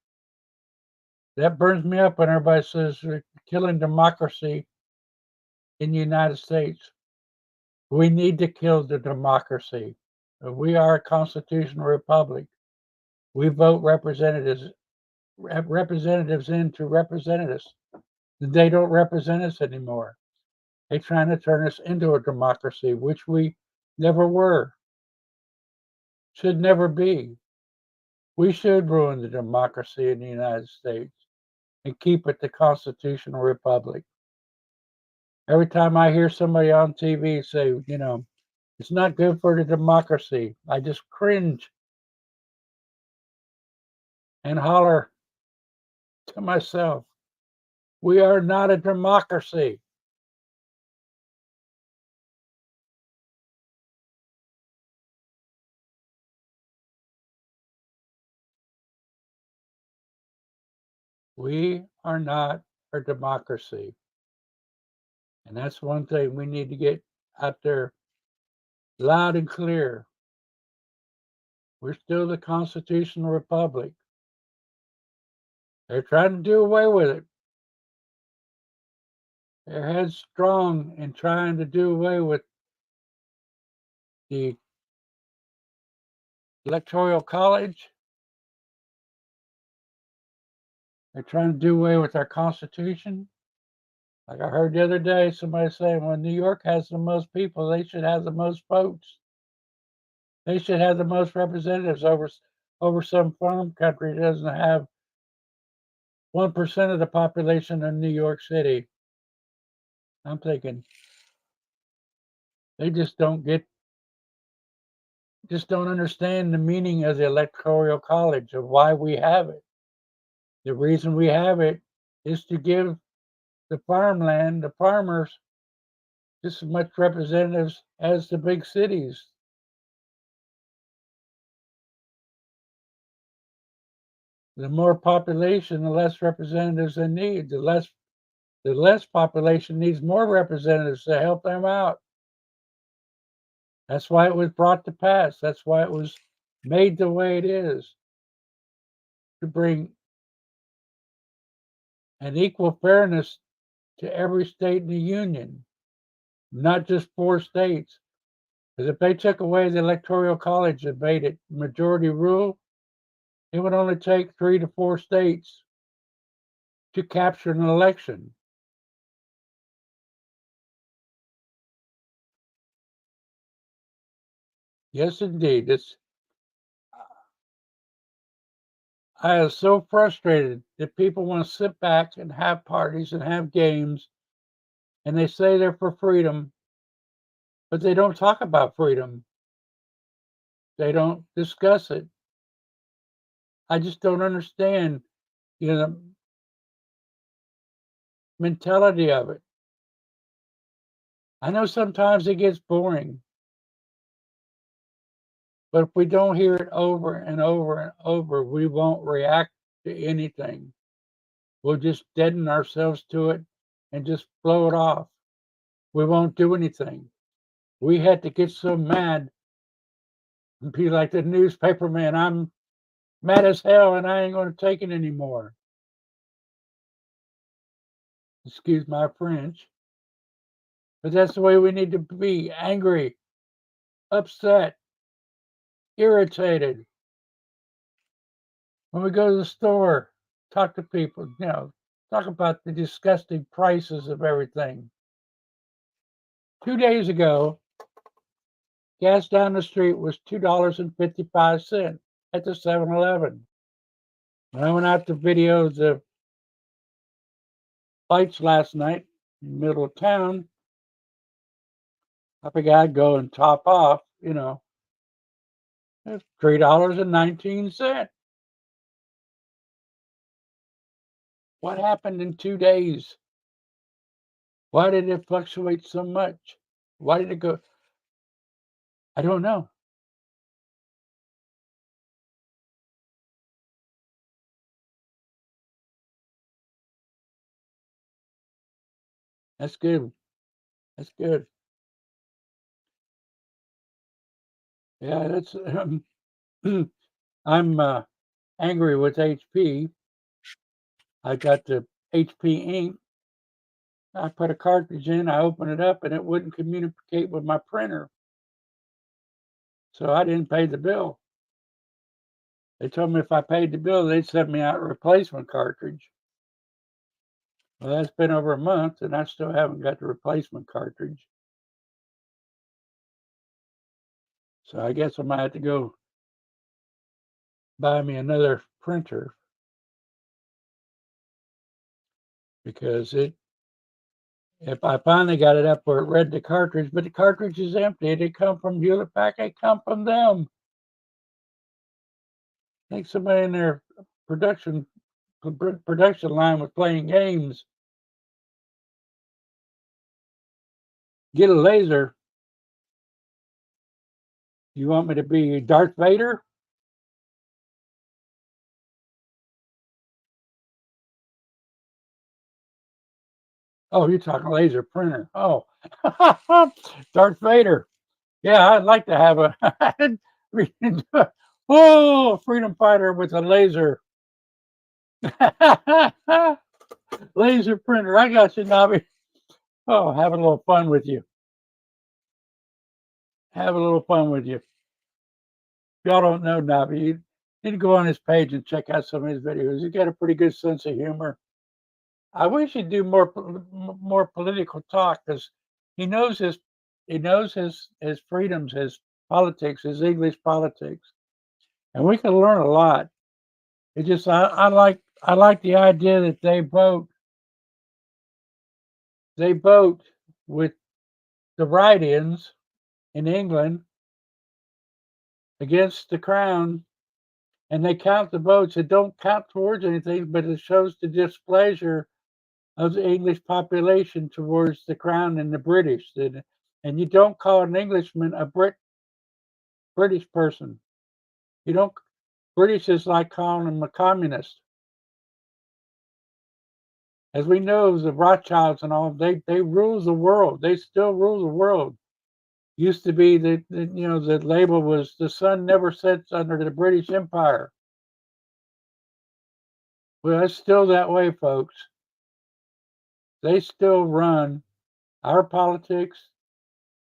That burns me up when everybody says they're killing democracy in the United States. We need to kill the democracy. We are a constitutional republic. We vote representatives in to represent us. They don't represent us anymore. They're trying to turn us into a democracy, which we never were. Should never be. We should ruin the democracy in the United States and keep it the constitutional republic. Every time I hear somebody on TV say, it's not good for the democracy, I just cringe and holler to myself, we are not a democracy. We are not a democracy. And that's one thing we need to get out there loud and clear. We're still the constitutional republic. They're trying to do away with it. They're headstrong in trying to do away with the Electoral College. They're trying to do away with our Constitution. Like I heard the other day, somebody saying, well, New York has the most people, they should have the most votes. They should have the most representatives over some farm country that doesn't have 1% of the population in New York City. I'm thinking they just don't understand the meaning of the Electoral College, of why we have it. The reason we have it is to give the farmland, the farmers, just as much representatives as the big cities. The more population, the less representatives they need, the less The less population needs more representatives to help them out. That's why it was brought to pass. That's why it was made the way it is, to bring an equal fairness to every state in the union, not just 4 states. Because if they took away the electoral college and made it majority rule, it would only take 3 to 4 states to capture an election. Yes, indeed. I am so frustrated that people want to sit back and have parties and have games, and they say they're for freedom, but they don't talk about freedom. They don't discuss it. I just don't understand, the mentality of it. I know sometimes it gets boring, but if we don't hear it over and over and over, we won't react to anything. We'll just deaden ourselves to it and just blow it off. We won't do anything. We had to get so mad and be like the newspaper man, I'm mad as hell and I ain't going to take it anymore. Excuse my French. But that's the way we need to be, angry, upset, irritated. When we go to the store, talk to people, talk about the disgusting prices of everything. 2 days ago, gas down the street was $2.55 at the 7-Eleven. When I went out to video the lights last night in the middle of town, I figured I'd go and top off, it's $3.19. What happened in 2 days? Why did it fluctuate so much? Why did it go? I don't know. That's good. That's good. Yeah, that's. I'm angry with HP. I got the HP ink. I put a cartridge in, I opened it up, and it wouldn't communicate with my printer. So I didn't pay the bill. They told me if I paid the bill, they'd send me out a replacement cartridge. Well, that's been over a month, and I still haven't got the replacement cartridge. So I guess I might have to go buy me another printer because if I finally got it up where it read the cartridge, but the cartridge is empty, it didn't come from Hewlett Packard, it come from them. I think somebody in their production line was playing games. Get a laser. You want me to be Darth Vader? Oh, you're talking laser printer. Oh, Darth Vader. Yeah, I'd like to have a oh, freedom fighter with a laser. Laser printer. I got you, Nobby. Oh, have a little fun with you. Have a little fun with you. If y'all don't know Nobby, you need to go on his page and check out some of his videos. He's got a pretty good sense of humor. I wish he'd do more political talk because he knows his freedoms, his politics, his English politics, and we can learn a lot. It just I like the idea that they vote with the write-ins in England against the Crown, and they count the votes. It don't count towards anything, but it shows the displeasure of the English population towards the Crown and the British. And you don't call an Englishman a British person. You don't. British is like calling him a communist. As we know, the Rothschilds and all, they rule the world. They still rule the world. Used to be that the label was the sun never sets under the British Empire. Well, it's still that way, folks. They still run our politics,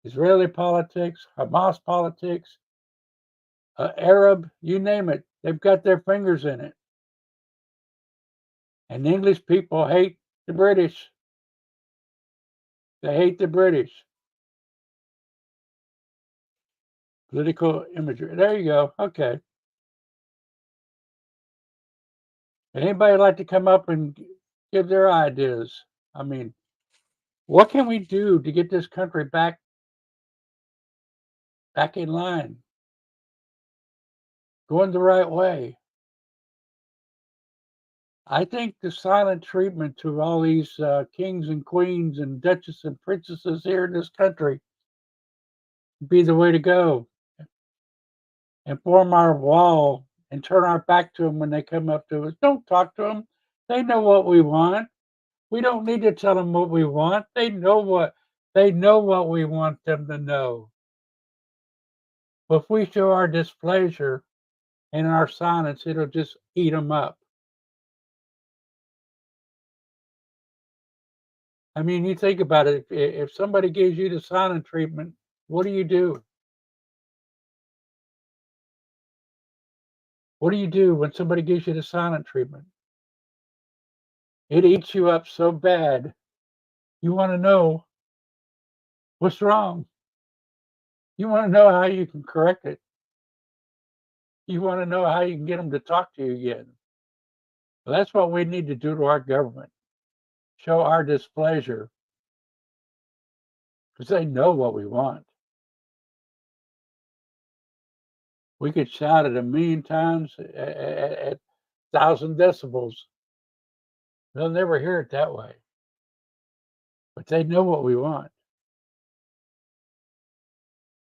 Israeli politics, Hamas politics, Arab, you name it. They've got their fingers in it. And English people hate the British. They hate the British. Political imagery. There you go. Okay. Anybody like to come up and give their ideas? I mean, what can we do to get this country back in line, going the right way? I think the silent treatment to all these kings and queens and duchesses and princesses here in this country would be the way to go. And form our wall and turn our back to them when they come up to us. Don't talk to them. They know what we want. We don't need to tell them what we want. They know what we want them to know. But if we show our displeasure and our silence, it'll just eat them up. I mean, you think about it. If somebody gives you the silent treatment, what do you do? What do you do when somebody gives you the silent treatment? It eats you up so bad. You want to know what's wrong. You want to know how you can correct it. You want to know how you can get them to talk to you again. Well, that's what we need to do to our government. Show our displeasure because they know what we want. We could shout it a million times at 1,000 decibels. They'll never hear it that way. But they know what we want.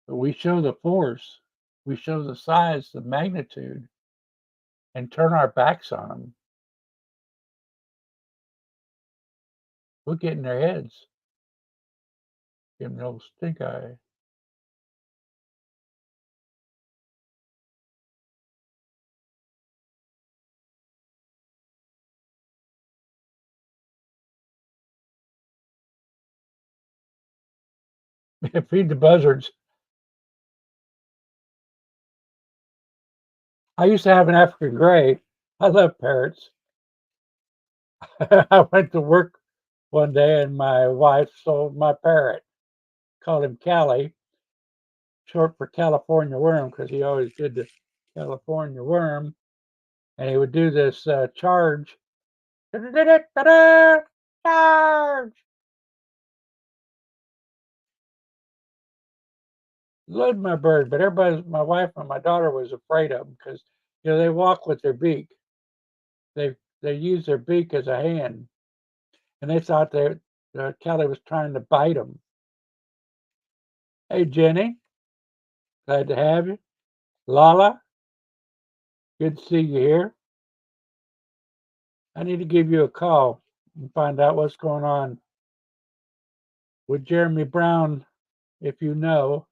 But we show the force, we show the size, the magnitude, and turn our backs on them. We'll get in their heads. Give them the old stink eye. Feed the buzzards. I used to have an African gray. I love parrots. I went to work one day and my wife sold my parrot. Called him Callie, short for California worm, because he always did the California worm. And he would do this charge. Charge! Loved my bird, but my wife and my daughter was afraid of them because they walk with their beak. They use their beak as a hand, and they thought that Kelly was trying to bite them. Hey Jenny, glad to have you. Lala, good to see you here. I need to give you a call and find out what's going on with Jeremy Brown. If you know,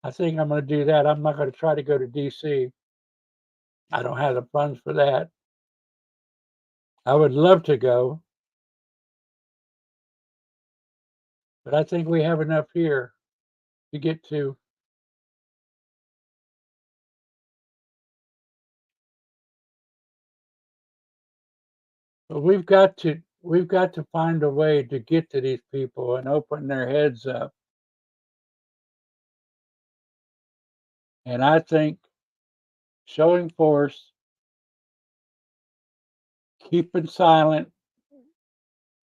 I think I'm going to do that. I'm not going to try to go to DC. I don't have the funds for that. I would love to go, but I think we have enough here to get to. But we've got to find a way to get to these people and open their heads up. And I think showing force, keeping silent,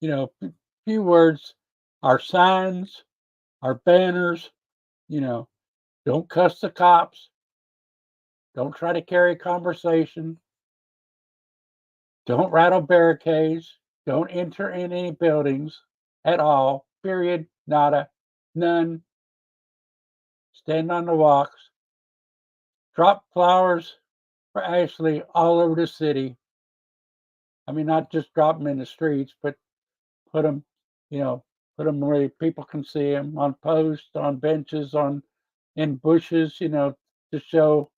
few words, our signs, our banners, don't cuss the cops, don't try to carry conversation, don't rattle barricades, don't enter in any buildings at all, period, nada, none. Stand on the walks, drop flowers for Ashley all over the city. I mean, not just drop them in the streets, but put them, you know, put them where people can see them on posts, on benches, on in bushes, to show.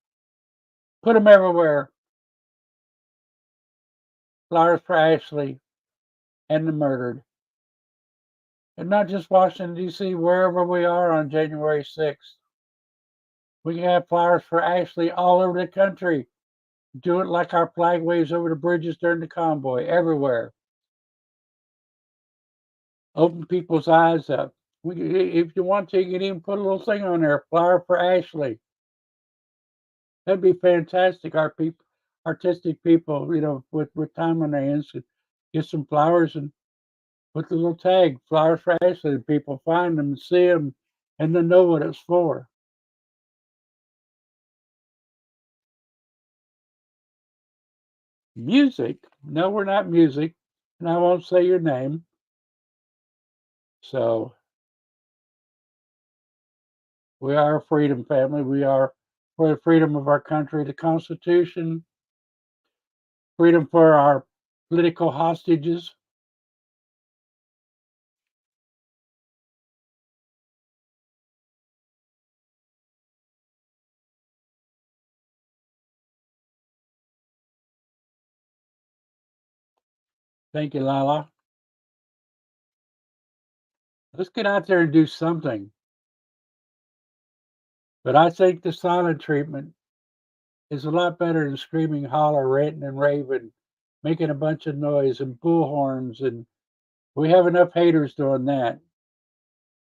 Put them everywhere. Flowers for Ashley and the murdered. And not just Washington, D.C., wherever we are on January 6th. We can have flowers for Ashley all over the country. Do it like our flag waves over the bridges during the convoy, everywhere. Open people's eyes up. If you want to, you can even put a little thing on there, flower for Ashley. That'd be fantastic. Our people, artistic people, with time on their hands, could get some flowers and put the little tag, flowers for Ashley. People find them and see them and then know what it's for. Music? No, we're not music. And I won't say your name. So we are a freedom family. We are for the freedom of our country, the Constitution, freedom for our political hostages. Thank you, Lala. Let's get out there and do something. But I think the silent treatment is a lot better than screaming, holler, ranting, and raving, making a bunch of noise and bullhorns. And we have enough haters doing that.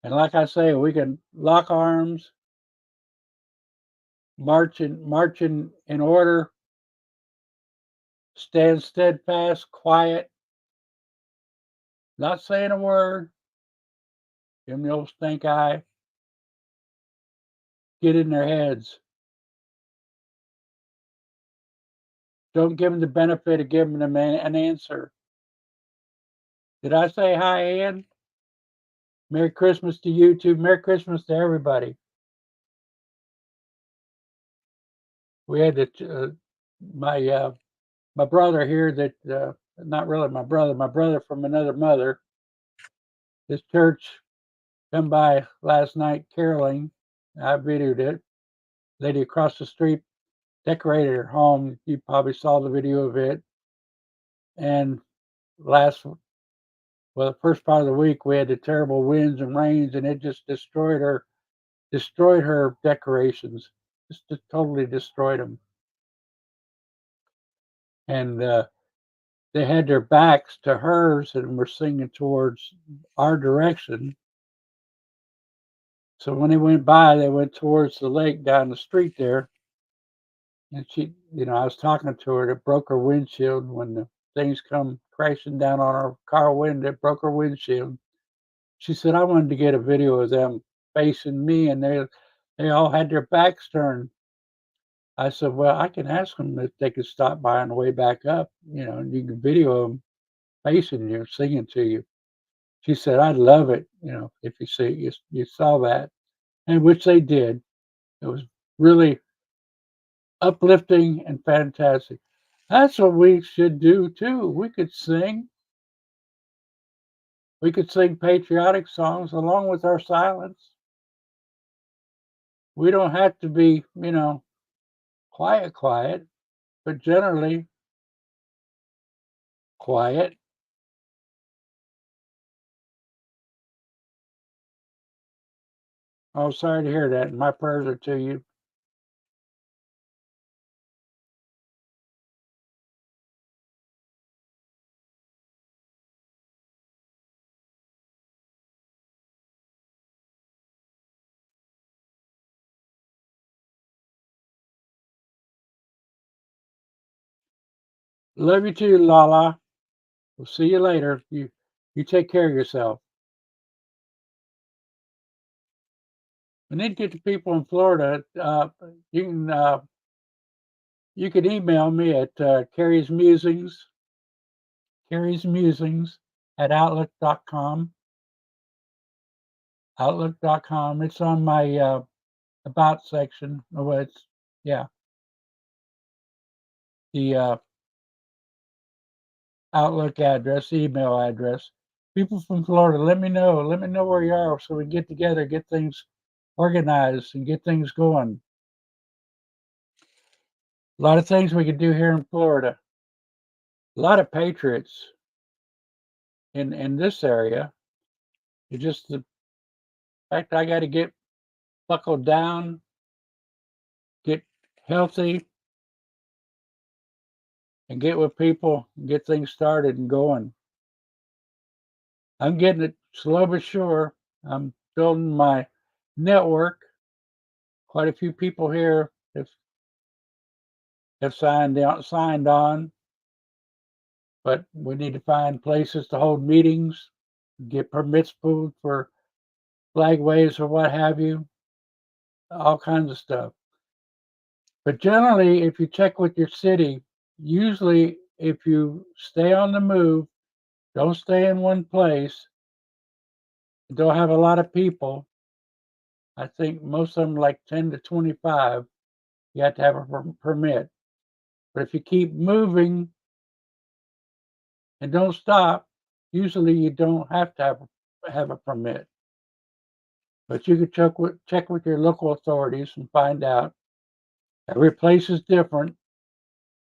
And like I say, we can lock arms, march in order, stand steadfast, quiet, not saying a word, give them the old stink eye, get in their heads. Don't give them the benefit of giving them an answer. Did I say hi, Ann? Merry Christmas to you too. Merry Christmas to everybody. We had my brother here that not really my brother from another mother. His church come by last night caroling. I videoed it. Lady across the street decorated her home. You probably saw the video of it. And the first part of the week we had the terrible winds and rains, and it just destroyed her decorations. Just totally destroyed them. And they had their backs to hers and were singing towards our direction. So when they went by, they went towards the lake down the street there. And she, I was talking to her. It broke her windshield when the things come crashing down on her car window. It broke her windshield. She said, I wanted to get a video of them facing me, and they all had their backs turned. I said, well, I can ask them if they could stop by on the way back up, and you can video them facing you, singing to you. She said, I'd love it, if you saw that, and which they did. It was really uplifting and fantastic. That's what we should do too. We could sing. We could sing patriotic songs along with our silence. We don't have to be, quiet, but generally quiet. Oh, sorry to hear that. My prayers are to you. Love you too, Lala. We'll see you later. You take care of yourself. We need to get to people in Florida. You can email me at Carrie's Musings at outlook.com. Outlook.com. It's on my about section. Oh, it's yeah. The Outlook address, email address. People from Florida, let me know. Let me know where you are so we can get together, get things organized, and get things going. A lot of things we can do here in Florida. A lot of patriots in this area. It's just the fact I got to get buckled down, get healthy, and get with people, and get things started and going. I'm getting it slow but sure. I'm building my network. Quite a few people here have signed on, but we need to find places to hold meetings, get permits pulled for flag waves or what have you, all kinds of stuff. But generally, if you check with your city, usually if you stay on the move, don't stay in one place, don't have a lot of people, I think most of them like 10 to 25, you have to have a permit. But if you keep moving and don't stop, usually you don't have to have a permit. But you could check with your local authorities and find out. Every place is different,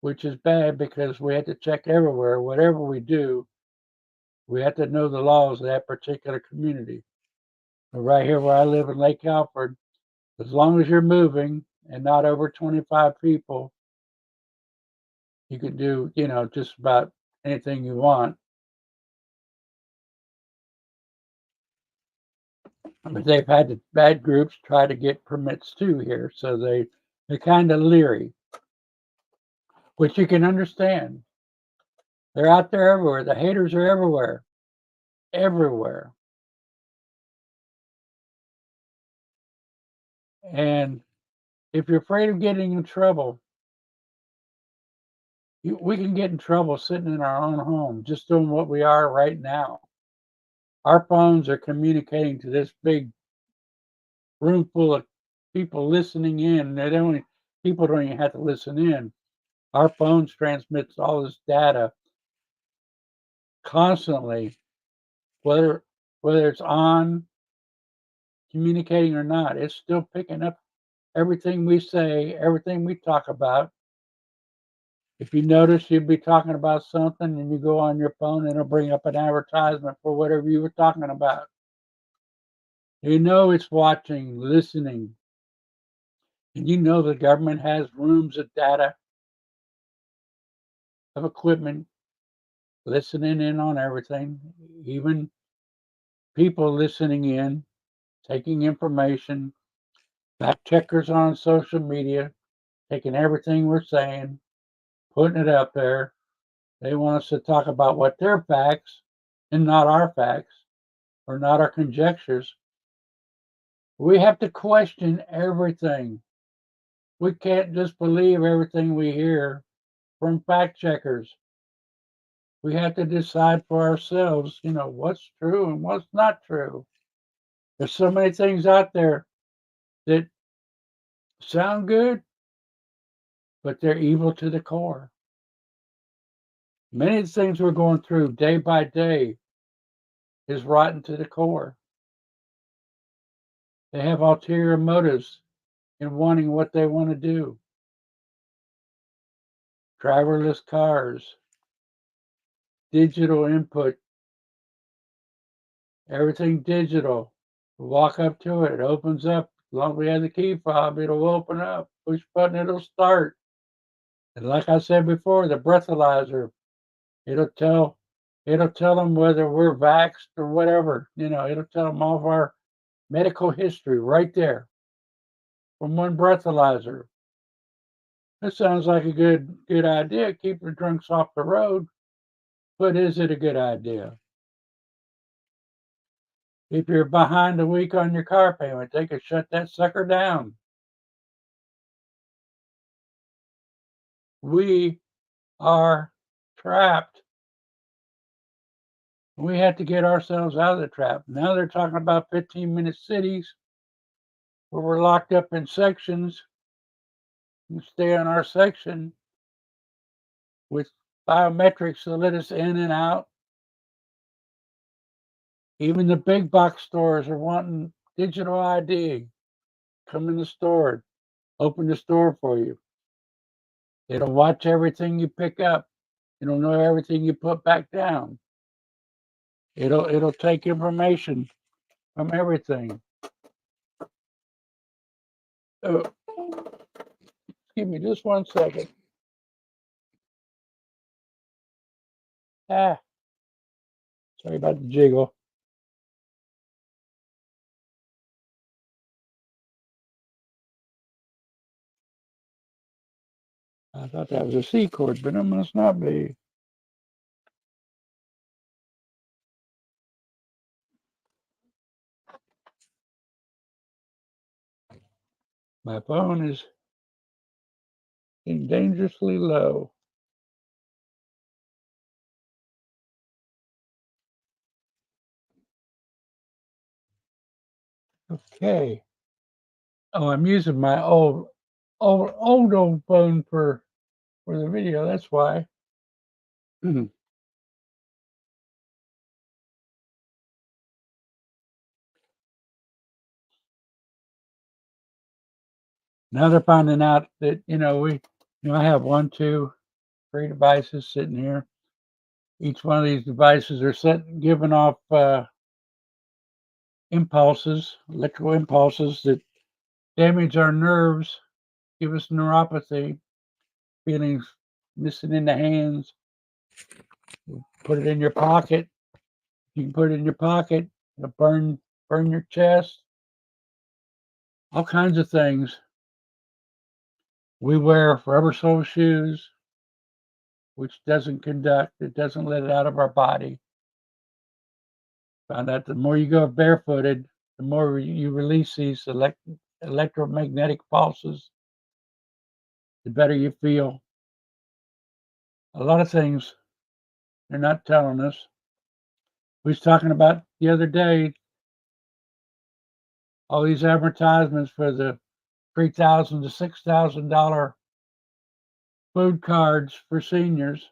which is bad because we have to check everywhere. Whatever we do, we have to know the laws of that particular community. But right here where I live in Lake Alfred, as long as you're moving and not over 25 people, you can do, just about anything you want. But they've had the bad groups try to get permits too here, so they're kind of leery, which you can understand. They're out there everywhere. The haters are everywhere, everywhere. And if you're afraid of getting in trouble, we can get in trouble sitting in our own home, just doing what we are right now. Our phones are communicating to this big room full of people listening in. People don't even have to listen in. Our phones transmits all this data constantly, whether it's on communicating or not. It's still picking up everything we say, everything we talk about. If you notice, you'd be talking about something and you go on your phone and it'll bring up an advertisement for whatever you were talking about. You know it's watching, listening. And you know the government has rooms of data, of equipment, listening in on everything, even people listening in, taking information, fact checkers on social media, taking everything we're saying, putting it out there. They want us to talk about what their facts and not our facts or not our conjectures. We have to question everything. We can't just believe everything we hear from fact checkers. We have to decide for ourselves, what's true and what's not true. There's so many things out there that sound good, but they're evil to the core. Many of the things we're going through day by day is rotten to the core. They have ulterior motives in wanting what they want to do. Driverless cars, digital input, everything digital. Walk up to it, it opens up. As long as we have the key fob, it'll open up. Push button, it'll start. And like I said before, the breathalyzer, it'll tell them whether we're vaxxed or whatever. It'll tell them all of our medical history right there from one breathalyzer. That sounds like a good idea. Keep the drunks off the road. But is it a good idea? If you're behind a week on your car payment, they could shut that sucker down. We are trapped. We have to get ourselves out of the trap. Now they're talking about 15-minute cities where we're locked up in sections. We stay in our section with biometrics to let us in and out. Even the big box stores are wanting digital ID. Come in the store, open the store for you. It'll watch everything you pick up. It'll know everything you put back down. It'll take information from everything. Oh, excuse me, just 1 second. Ah, sorry about the jiggle. I thought that was a C chord, but it must not be. My phone is getting dangerously low. Okay. Oh, I'm using my old phone for the video. That's why. Now they're finding out that I have 1, 2, 3 devices sitting here. Each one of these devices are giving off impulses, electrical impulses that damage our nerves, give us neuropathy, feelings missing in the hands. Put it in your pocket. You can put it in your pocket. It'll burn your chest. All kinds of things. We wear rubber sole shoes, which doesn't conduct. It doesn't let it out of our body. Found out the more you go barefooted, the more you release these electromagnetic pulses, the better you feel. A lot of things they're not telling us. We was talking about the other day all these advertisements for the $3,000 to $6,000 food cards for seniors.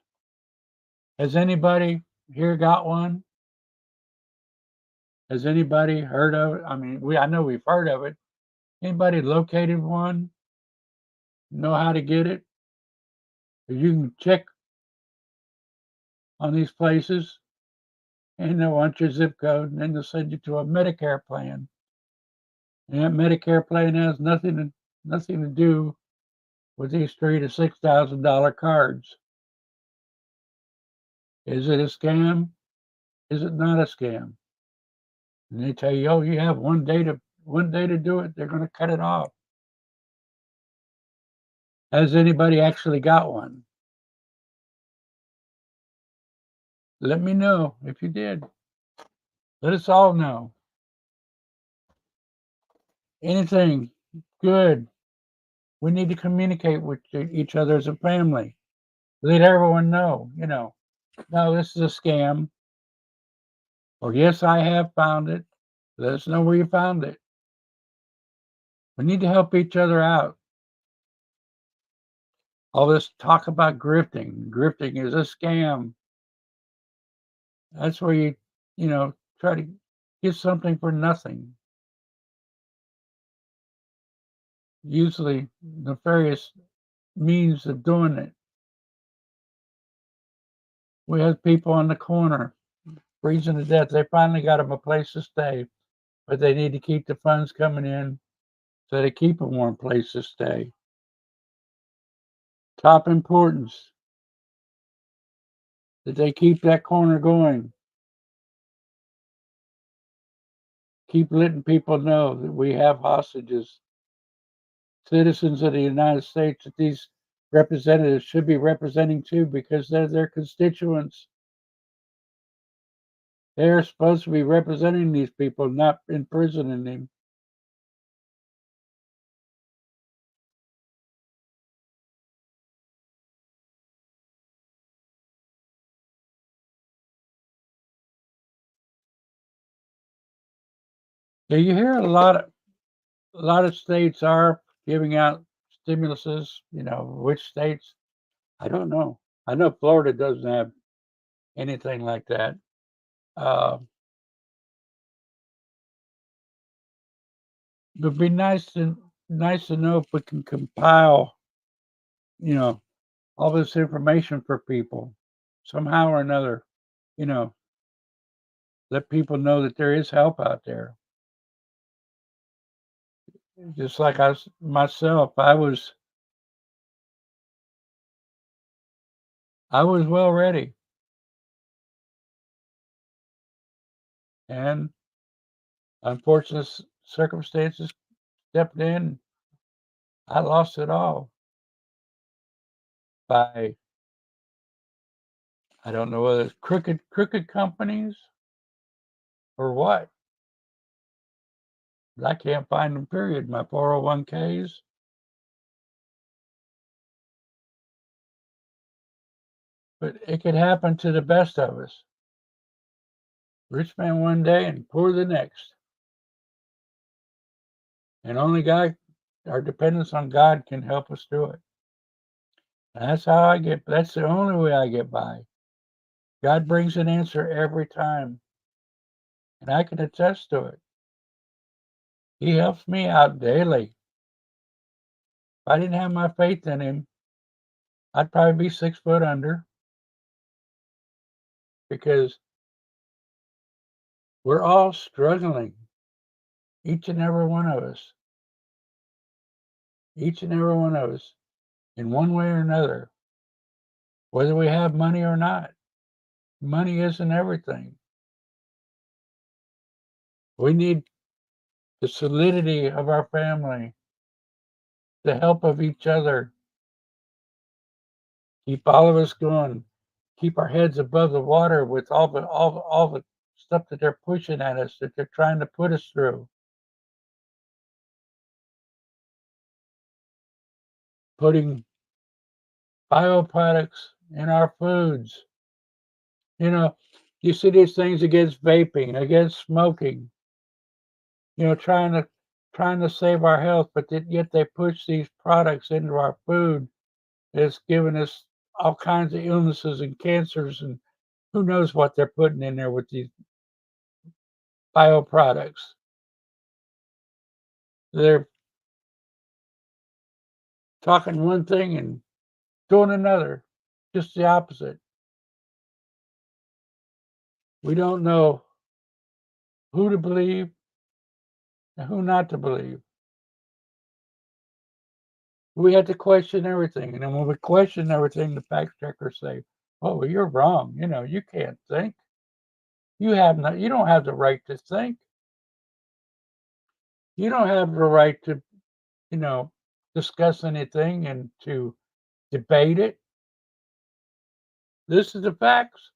Has anybody here got one? Has anybody heard of it? I mean, I know we've heard of it. Anybody located one? Know how to get it? You can check on these places and they'll want your zip code and then they'll send you to a Medicare plan. And that Medicare plan has nothing to do with these $3,000 to $6,000 cards. Is it a scam? Is it not a scam? And they tell you, oh, you have 1 day to do it. They're going to cut it off. Has anybody actually got one? Let me know if you did. Let us all know. Anything good. We need to communicate with each other as a family. Let everyone know, no, this is a scam. Or yes, I have found it. Let us know where you found it. We need to help each other out. All this talk about grifting. Grifting is a scam. That's where you try to get something for nothing. Usually nefarious means of doing it. We have people on the corner freezing to death. They finally got them a place to stay, but they need to keep the funds coming in so they keep a warm place to stay. Top importance that they keep that corner going. Keep letting people know that we have hostages, citizens of the United States that these representatives should be representing too, because they're their constituents. They're supposed to be representing these people, not imprisoning them. Yeah, you hear a lot of states are giving out stimuluses. Which states? I don't know. I know Florida doesn't have anything like that. Uh, it'd be nice to know if we can compile, you know, all this information for people somehow or another. You know, let people know that there is help out there. Just like myself, I was well ready, and unfortunate circumstances stepped in. I lost it all by, I don't know whether it's crooked companies or what. But I can't find them. Period. My 401ks. But it could happen to the best of us. Rich man one day and poor the next. And only God, our dependence on God can help us through it. And that's the only way I get by. God brings an answer every time. And I can attest to it. He helps me out daily. If I didn't have my faith in him, I'd probably be 6 foot under, because we're all struggling. Each and every one of us. Each and every one of us, in one way or another, whether we have money or not. Money isn't everything. We need the solidity of our family, the help of each other, keep all of us going, keep our heads above the water with all the stuff that they're pushing at us, that they're trying to put us through. Putting bioproducts in our foods. You know, you see these things against vaping, against smoking, trying to save our health, but yet they push these products into our food. It's giving us all kinds of illnesses and cancers, and who knows what they're putting in there with these bioproducts. They're talking one thing and doing another, just the opposite. We don't know who to believe and who not to believe. We have to question everything. And then when we question everything, the fact checkers say, "Oh, well, you're wrong. You can't think. You don't have the right to think. You don't have the right to, you know, discuss anything and to debate it. This is the facts.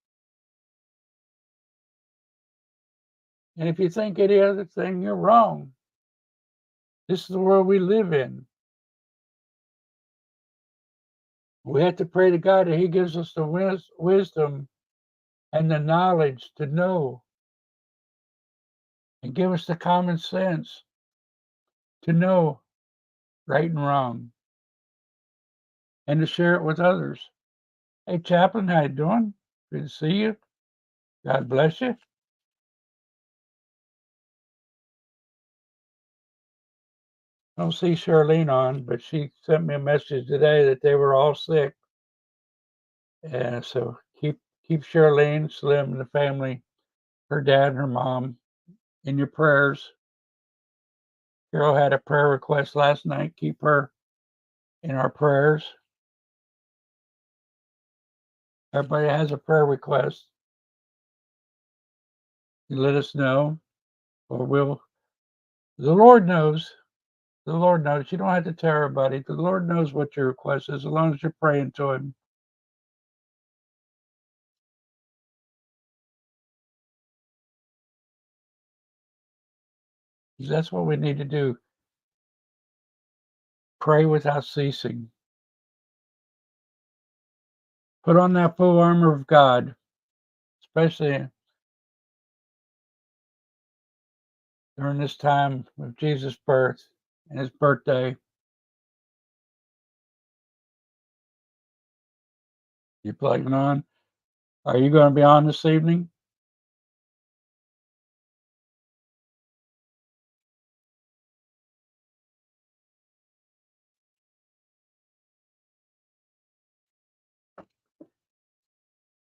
And if you think any other thing, you're wrong. This is the world we live in. We have to pray to God that He gives us the wisdom and the knowledge to know, and give us the common sense to know right and wrong, and to share it with others." Hey, Chaplain, how you doing? Good to see you. God bless you. I don't see Charlene on, but she sent me a message today that they were all sick. And so keep Charlene, Slim, and the family, her dad and her mom, in your prayers. Carol had a prayer request last night. Keep her in our prayers. Everybody has a prayer request. You let us know, or the Lord knows. The Lord knows. You don't have to tell everybody. The Lord knows what your request is, as long as you're praying to Him. 'Cause that's what we need to do. Pray without ceasing. Put on that full armor of God, especially during this time of Jesus' birth and His birthday. You plugging on? Are you going to be on this evening?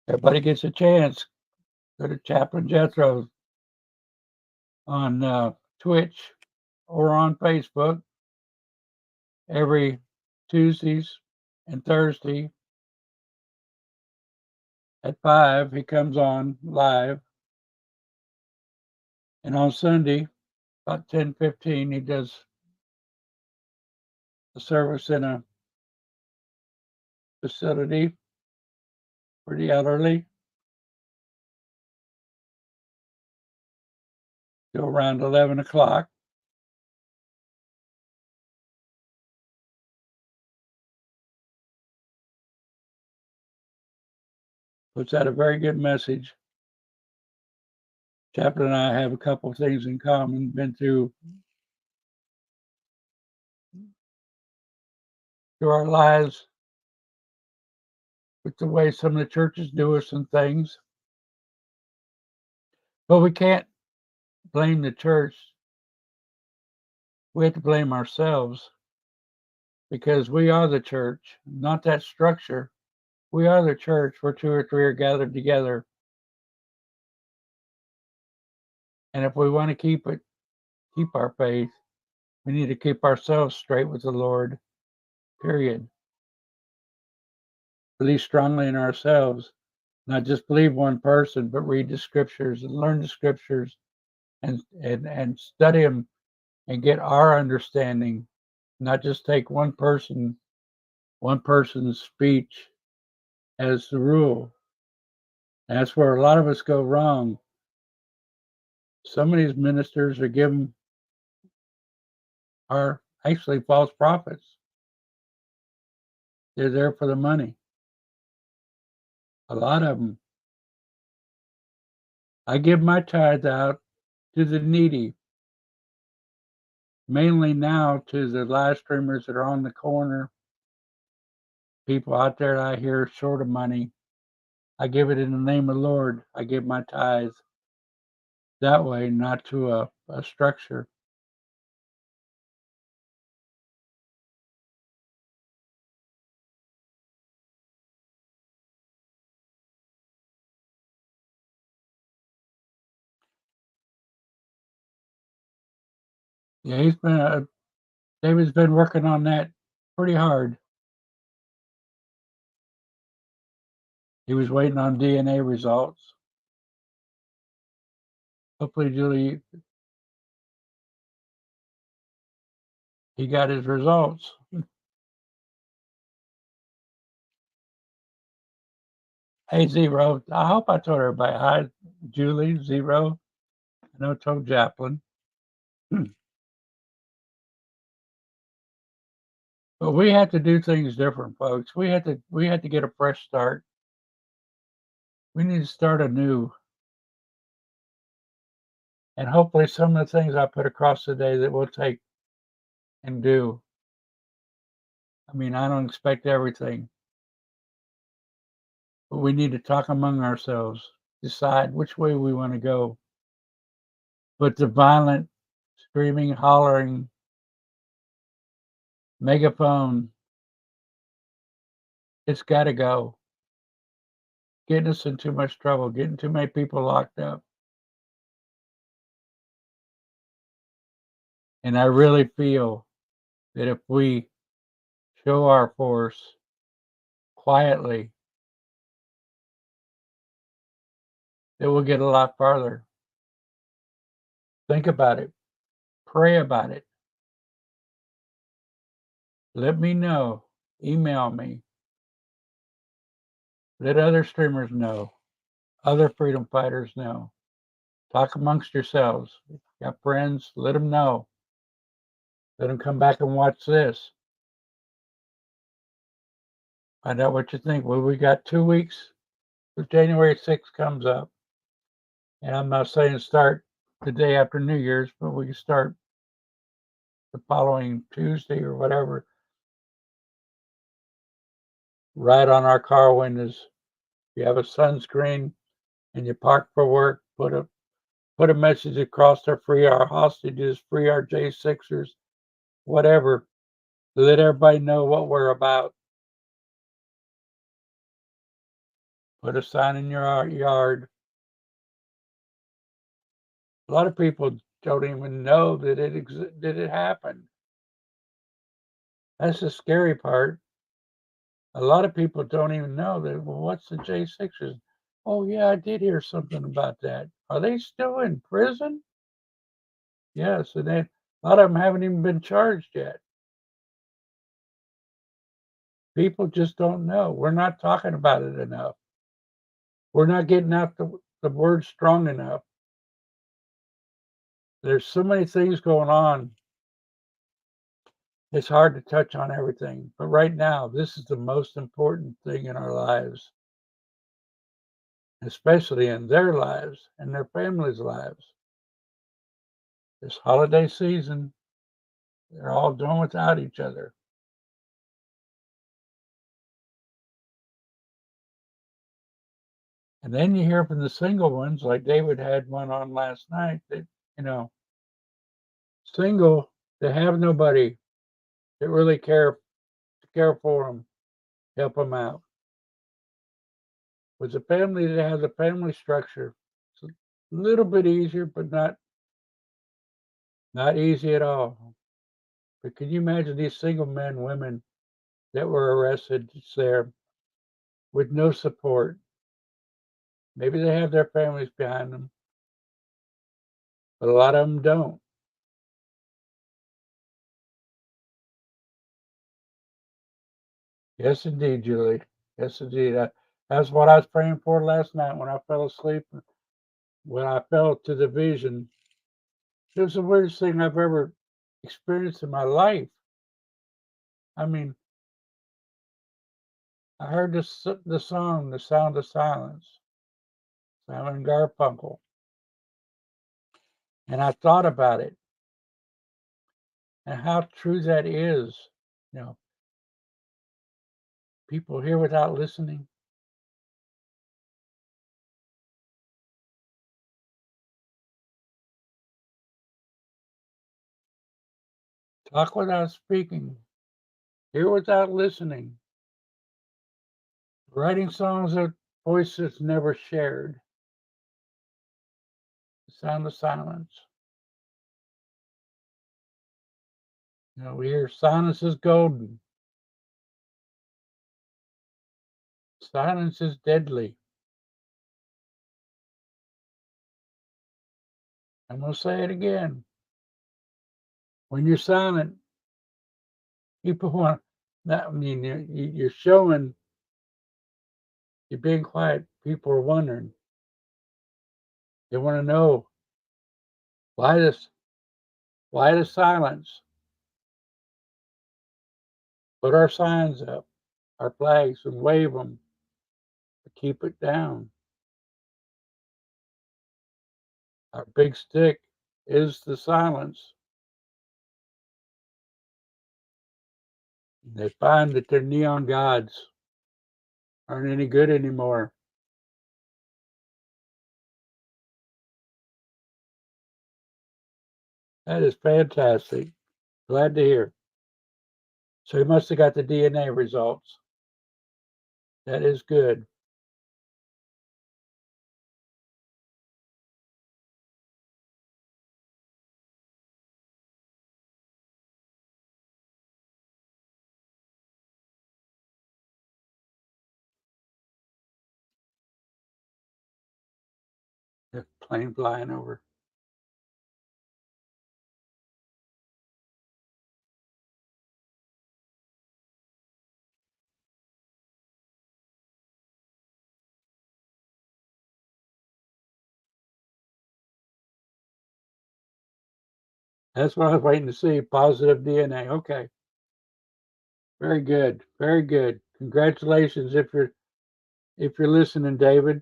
Everybody gets a chance. Go to Chaplain Jethro on Twitch or on Facebook every Tuesdays and Thursday at 5. He comes on live. And on Sunday, about 10:15, he does a service in a facility for the elderly till around 11 o'clock. Puts out a very good message. Chaplain and I have a couple of things in common. Been through our lives with the way some of the churches do us and things. But we can't blame the church. We have to blame ourselves because we are the church, not that structure. We are the church where 2 or 3 are gathered together. And if we want to keep our faith, we need to keep ourselves straight with the Lord, period. Believe strongly in ourselves, not just believe one person, but read the scriptures and learn the scriptures and study them and get our understanding, not just take one person's speech as the rule. That's where a lot of us go wrong. Some of these ministers are actually false prophets. They're there for the money. A lot of them. I give my tithe out to the needy, mainly now to the live streamers that are on the corner, people out there that I hear short of money. I give it in the name of the Lord. I give my tithe that way, not to a structure. Yeah, David's been working on that pretty hard. He was waiting on DNA results. Hopefully, Julie, he got his results. Hey, Zero. I hope I told everybody. Hi, Julie, Zero. I know I told Chaplain. But we had to do things different, folks. We had to get a fresh start. We need to start anew. And hopefully some of the things I put across today that we'll take and do. I mean, I don't expect everything. But we need to talk among ourselves, decide which way we want to go. But the violent screaming, hollering, megaphone, it's got to go. Getting us in too much trouble, getting too many people locked up. And I really feel that if we show our force quietly, it will get a lot farther. Think about it. Pray about it. Let me know. Email me. Let other streamers know. Other freedom fighters know. Talk amongst yourselves. If you got friends, let them know. Let them come back and watch this. Find out what you think. Well, we got 2 weeks. January 6th comes up. And I'm not saying start the day after New Year's, but we can start the following Tuesday or whatever. right on our car windows. If you have a sunscreen and you park for work, put a message across there, free our hostages, free our J6ers, whatever. Let everybody know what we're about. Put a sign in your yard. A lot of people don't even know that it happened. That's the scary part. A lot of people don't even know that. Well, what's the J6ers? Oh yeah, I did hear something about that. Are they still in prison? Yes, and a lot of them haven't even been charged yet. People just don't know. We're not talking about it enough. We're not getting out the word strong enough. There's so many things going on. It's hard to touch on everything. But right now, this is the most important thing in our lives, especially in their lives and their families' lives. This holiday season, they're all doing without each other. And then you hear from the single ones, like David had one on last night, that, you know, single, they have nobody that really care for them, help them out. With a family that has a family structure, it's a little bit easier, but not easy at all. But can you imagine these single men, women that were arrested there with no support? Maybe they have their families behind them, but a lot of them don't. Yes, indeed, Julie. Yes, indeed. That's what I was praying for last night when I fell asleep. When I fell to the vision, it was the weirdest thing I've ever experienced in my life. I mean, I heard the song, "The Sound of Silence," Simon Garfunkel, and I thought about it and how true that is. You know, people hear without listening. Talk without speaking, hear without listening, writing songs that voices never shared. The sound of silence. You know, we hear silence is golden. Silence is deadly. I'm going to say it again. When you're silent, people want that. I mean, you're showing you're being quiet. People are wondering. They want to know why the silence. Put our signs up, our flags, and wave them. To keep it down. Our big stick is the silence. They find that their neon gods aren't any good anymore. That is fantastic. Glad to hear. So he must have got the DNA results. That is good. The plane flying over. That's what I was waiting to see. Positive DNA. Okay. Very good. Very good. Congratulations if you're listening, David,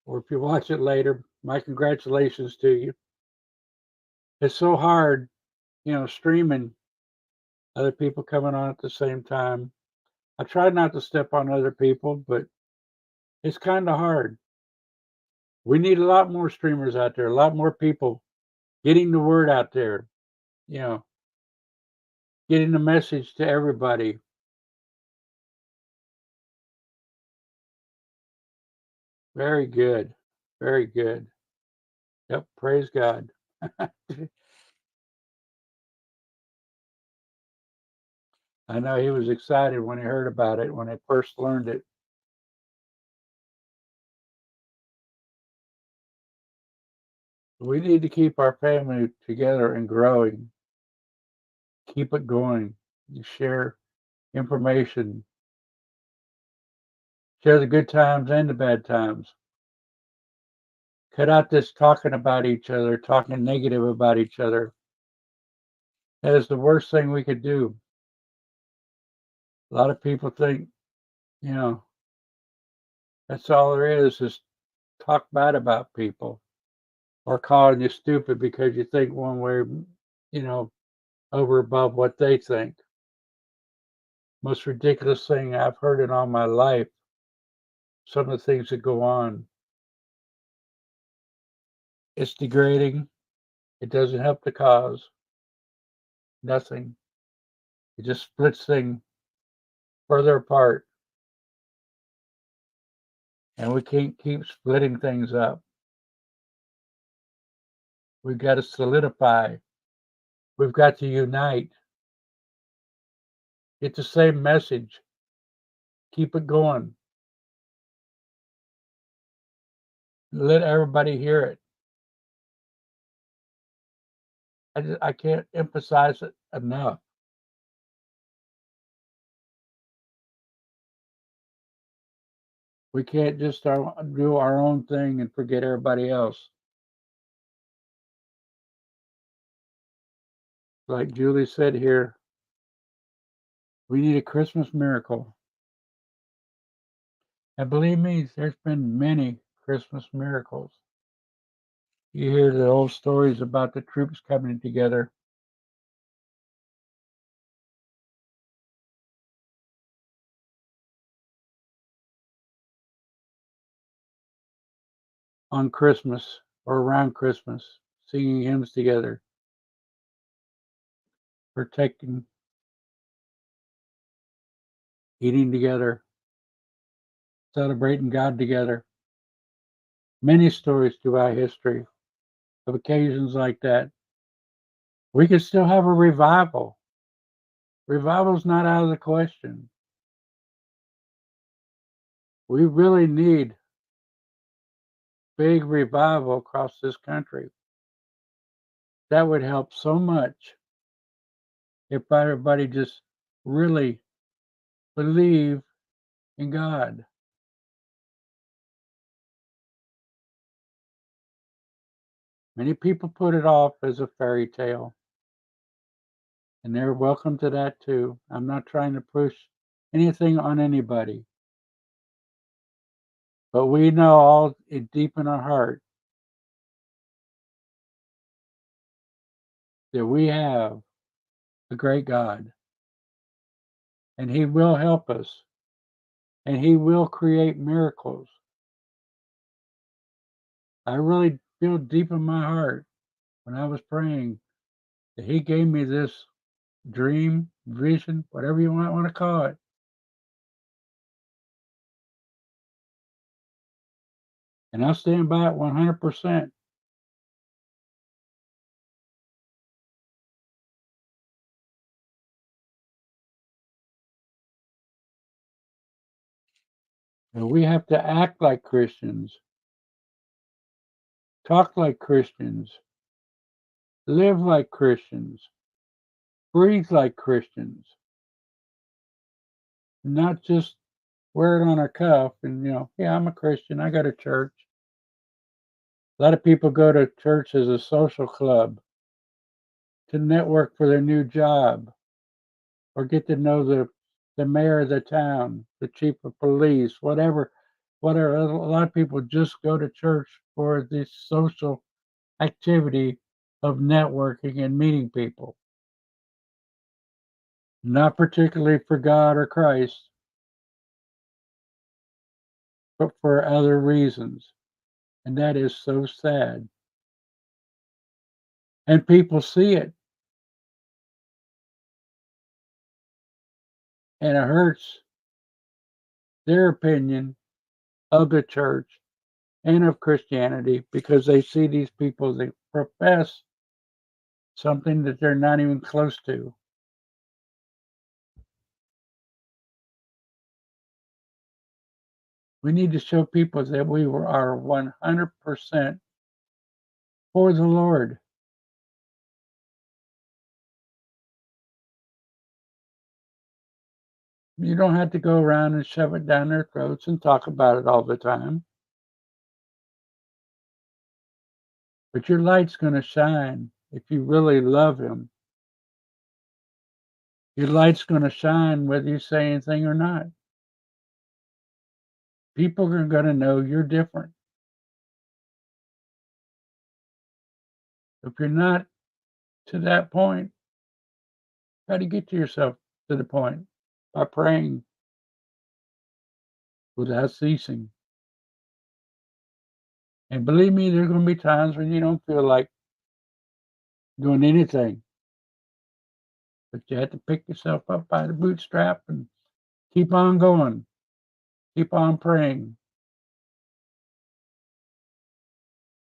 or if you watch it later. My congratulations to you. It's so hard, streaming. other people coming on at the same time. I try not to step on other people, but it's kind of hard. We need a lot more streamers out there, a lot more people getting the word out there, you know, getting the message to everybody. Very good. Very good. Yep. Praise God. I know he was excited when he heard about it, when he first learned it. We need to keep our family together and growing. Keep it going. You share information, share the good times and the bad times. Cut out this talking about each other, talking negative about each other. That is the worst thing we could do. A lot of people think, you know, that's all there is talk bad about people or calling you stupid because you think one way, you know, over above what they think. Most ridiculous thing I've heard in all my life. Some of the things that go on. It's degrading. It doesn't help the cause. Nothing. It just splits things further apart. And we can't keep splitting things up. We've got to solidify. We've got to unite. Get the same message. Keep it going. Let everybody hear it. I can't emphasize it enough. We can't just do our own thing and forget everybody else. Like Julie said here, we need a Christmas miracle. And believe me, there's been many Christmas miracles. You hear the old stories about the troops coming together. On Christmas or around Christmas, singing hymns together, protecting, eating together, celebrating God together. Many stories throughout history of occasions like that. We could still have a revival. Revival's not out of the question. We really need big revival across this country. That would help so much if everybody just really believe in God. Many people put it off as a fairy tale, and they're welcome to that too. I'm not trying to push anything on anybody, but we know all deep in our heart that we have a great God, and He will help us, and He will create miracles. I really feel deep in my heart when I was praying that He gave me this dream, vision, whatever you might want to call it. And I stand by it 100%. And we have to act like Christians, talk like Christians, live like Christians, breathe like Christians, not just wear it on our cuff and, yeah, I'm a Christian. I go to church. A lot of people go to church as a social club to network for their new job or get to know the mayor of the town, the chief of police, whatever. Whatever. A lot of people just go to church for this social activity of networking and meeting people. not particularly for God or Christ, but for other reasons. And that is so sad. And people see it, and it hurts their opinion of the church and of Christianity because they see these people that profess something that they're not even close to. We need to show people that we are 100% for the Lord. You don't have to go around and shove it down their throats and talk about it all the time. But your light's going to shine if you really love Him. Your light's going to shine whether you say anything or not. People are going to know you're different. If you're not to that point, try to get to yourself to the point by praying without ceasing. And believe me, there's going to be times when you don't feel like doing anything. But you have to pick yourself up by the bootstrap and keep on going. Keep on praying.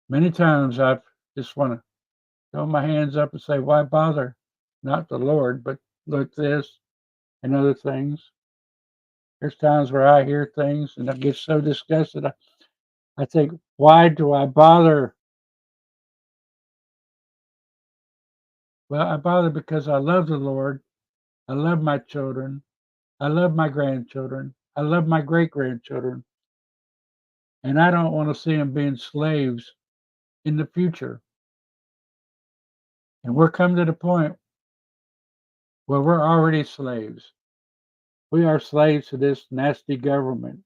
Many times I've just want to throw my hands up and say, why bother? Not the Lord, but look this and other things. There's times where I hear things and I get so disgusted. I think, why do I bother? Well, I bother because I love the Lord. I love my children. I love my grandchildren. I love my great grandchildren. And I don't want to see them being slaves in the future. And we're come to the point where we're already slaves. We are slaves to this nasty government.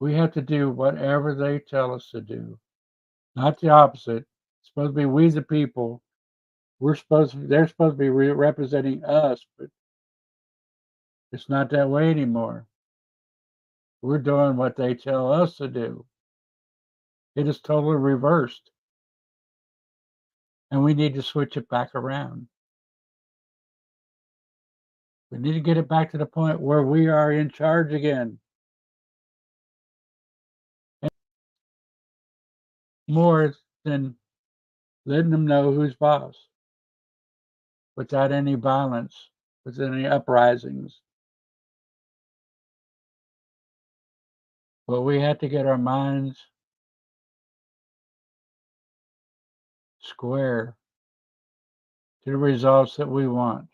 We have to do whatever they tell us to do, not the opposite. It's supposed to be we the people. They're supposed to be representing us, but it's not that way anymore. We're doing what they tell us to do. It is totally reversed. And we need to switch it back around. We need to get it back to the point where we are in charge again. And more than letting them know who's boss without any violence, without any uprisings. But we have to get our minds square to the results that we want.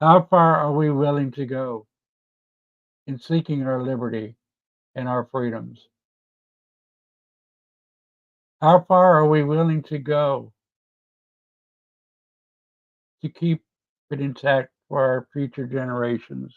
How far are we willing to go in seeking our liberty and our freedoms? How far are we willing to go to keep it intact for our future generations?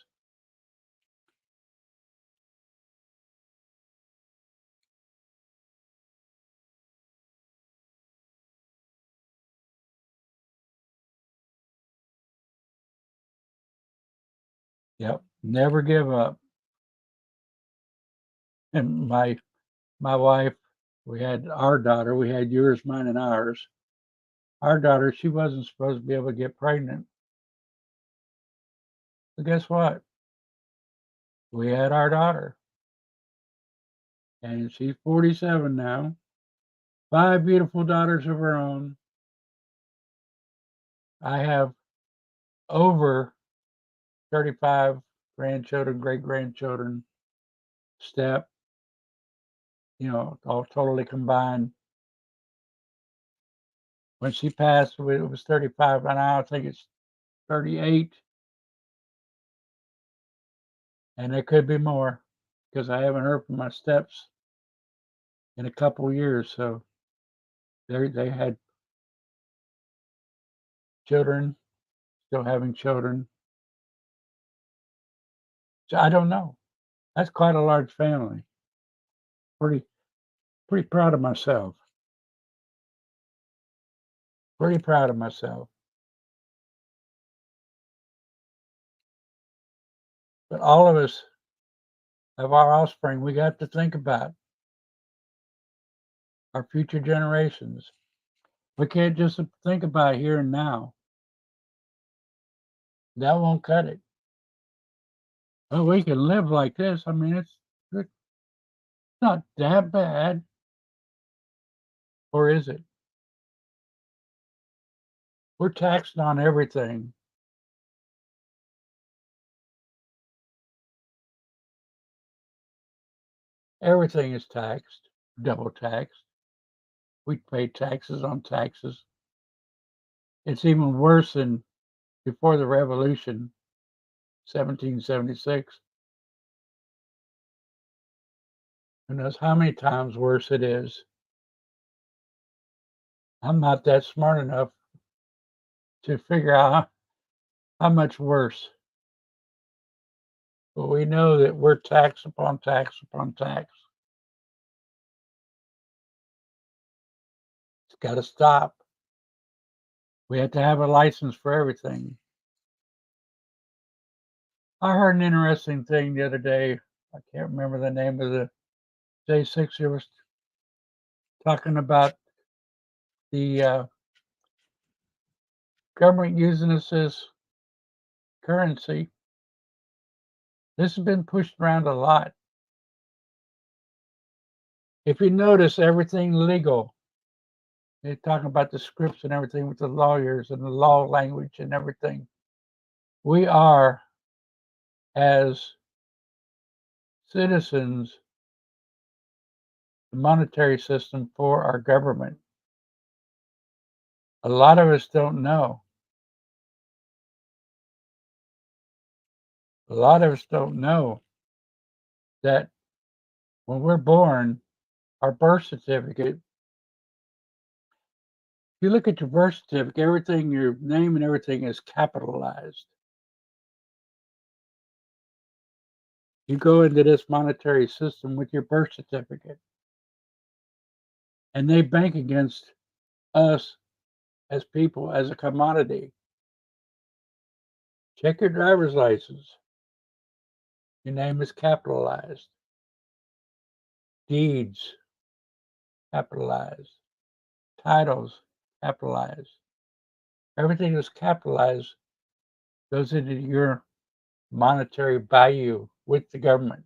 Yep, never give up. And my wife, we had our daughter, we had yours, mine, and ours. Our daughter, she wasn't supposed to be able to get pregnant. But guess what? We had our daughter, and she's 47 now. 5 beautiful daughters of her own. I have over 35 grandchildren, great grandchildren, step, all totally combined. When she passed, it was 35, and now I think it's 38, and there could be more because I haven't heard from my steps in a couple of years. So they had children, still having children. So I don't know. That's quite a large family. Pretty pretty proud of myself Pretty proud of myself. But all of us have our offspring we got to think about, our future generations. We can't just think about here and now. That won't cut it. But we can live like this. I mean, it's not that bad. Or is it? We're taxed on everything. Everything is taxed, double taxed. We pay taxes on taxes. It's even worse than before the revolution, 1776. Who knows how many times worse it is. I'm not that smart enough to figure out how much worse. But we know that we're tax upon tax upon tax. It's got to stop. We have to have a license for everything. I heard an interesting thing the other day. I can't remember the name of the J6er was talking about the government using this as currency. This has been pushed around a lot. If you notice, everything legal, they're talking about the scripts and everything with the lawyers and the law language and everything. We are, as citizens, the monetary system for our government. A lot of us don't know. A lot of us don't know that when we're born, our birth certificate, if you look at your birth certificate, everything, your name and everything is capitalized. You go into this monetary system with your birth certificate, and they bank against us as people, as a commodity. Check your driver's license. Your name is capitalized. Deeds, capitalized. Titles, capitalized. Everything that's capitalized goes into your monetary value with the government.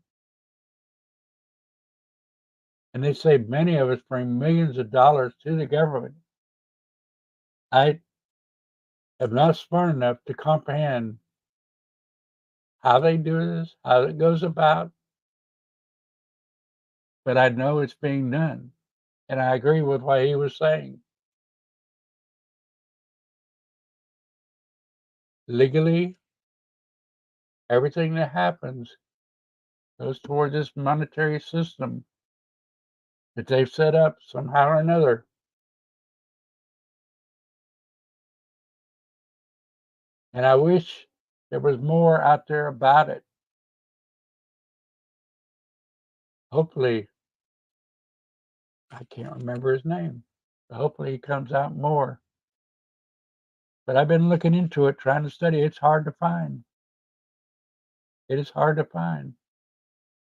And they say many of us bring millions of dollars to the government. I am not smart enough to comprehend how they do this, how it goes about, but I know it's being done. And I agree with what he was saying. Legally, everything that happens goes toward this monetary system that they've set up somehow or another. And I wish there was more out there about it. Hopefully, I can't remember his name. But hopefully he comes out more. But I've been looking into it, trying to study. It's hard to find. It is hard to find.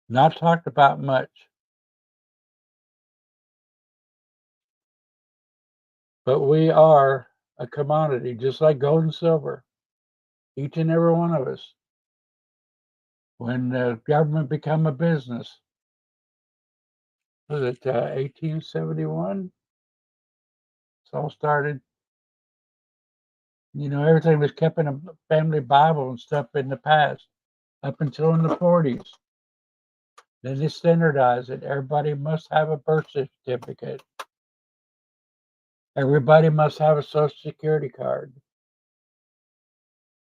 Not talked about much. But we are a commodity, just like gold and silver. Each and every one of us. When the government became a business, was it 1871? It's all started. Everything was kept in a family Bible and stuff in the past, up until in the 40s. Then they standardized it. Everybody must have a birth certificate. Everybody must have a social security card.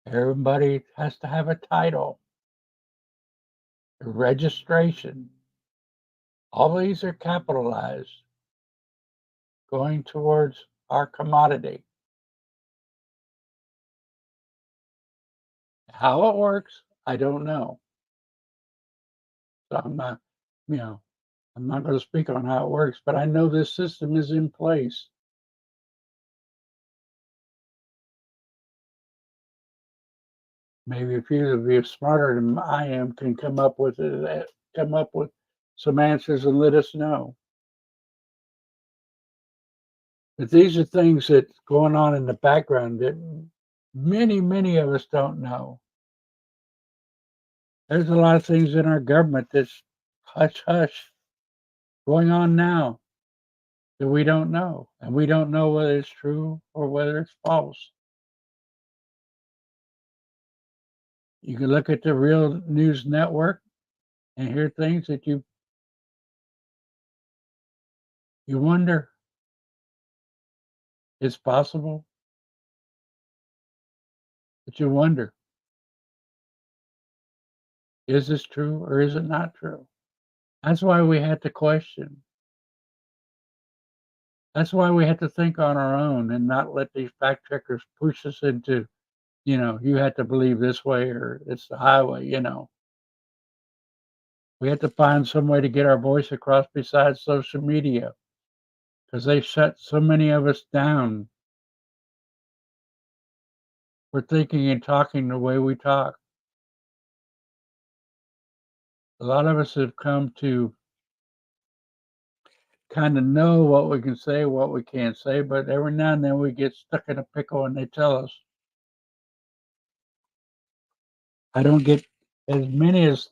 Everybody has to have a title, a registration. All these are capitalized, going towards our commodity. How it works, I don't know. So I'm not, I'm not going to speak on how it works, but I know this system is in place. Maybe a few of you smarter than I am can come up with some answers and let us know. But these are things that's going on in the background that many of us don't know. There's a lot of things in our government that's hush hush going on now that we don't know. And we don't know whether it's true or whether it's false. You can look at the Real News Network and hear things that you wonder, it's possible, but you wonder, is this true or is it not true? That's why we had to question. That's why we had to think on our own and not let these fact checkers push us into, you had to believe this way or it's the highway. We had to find some way to get our voice across besides social media because they shut so many of us down for thinking and talking the way we talk. A lot of us have come to kind of know what we can say, what we can't say, but every now and then we get stuck in a pickle and they tell us. I don't get as many as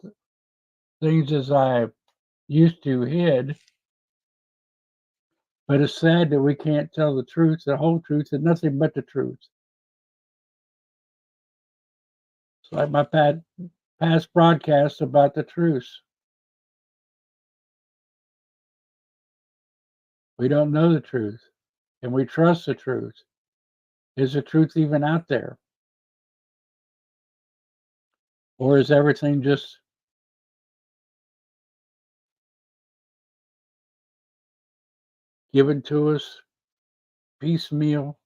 things as I used to hid, but it's sad that we can't tell the truth, the whole truth, and nothing but the truth. It's like my past broadcasts about the truth. We don't know the truth, and we trust the truth. Is the truth even out there? Or is everything just given to us piecemeal?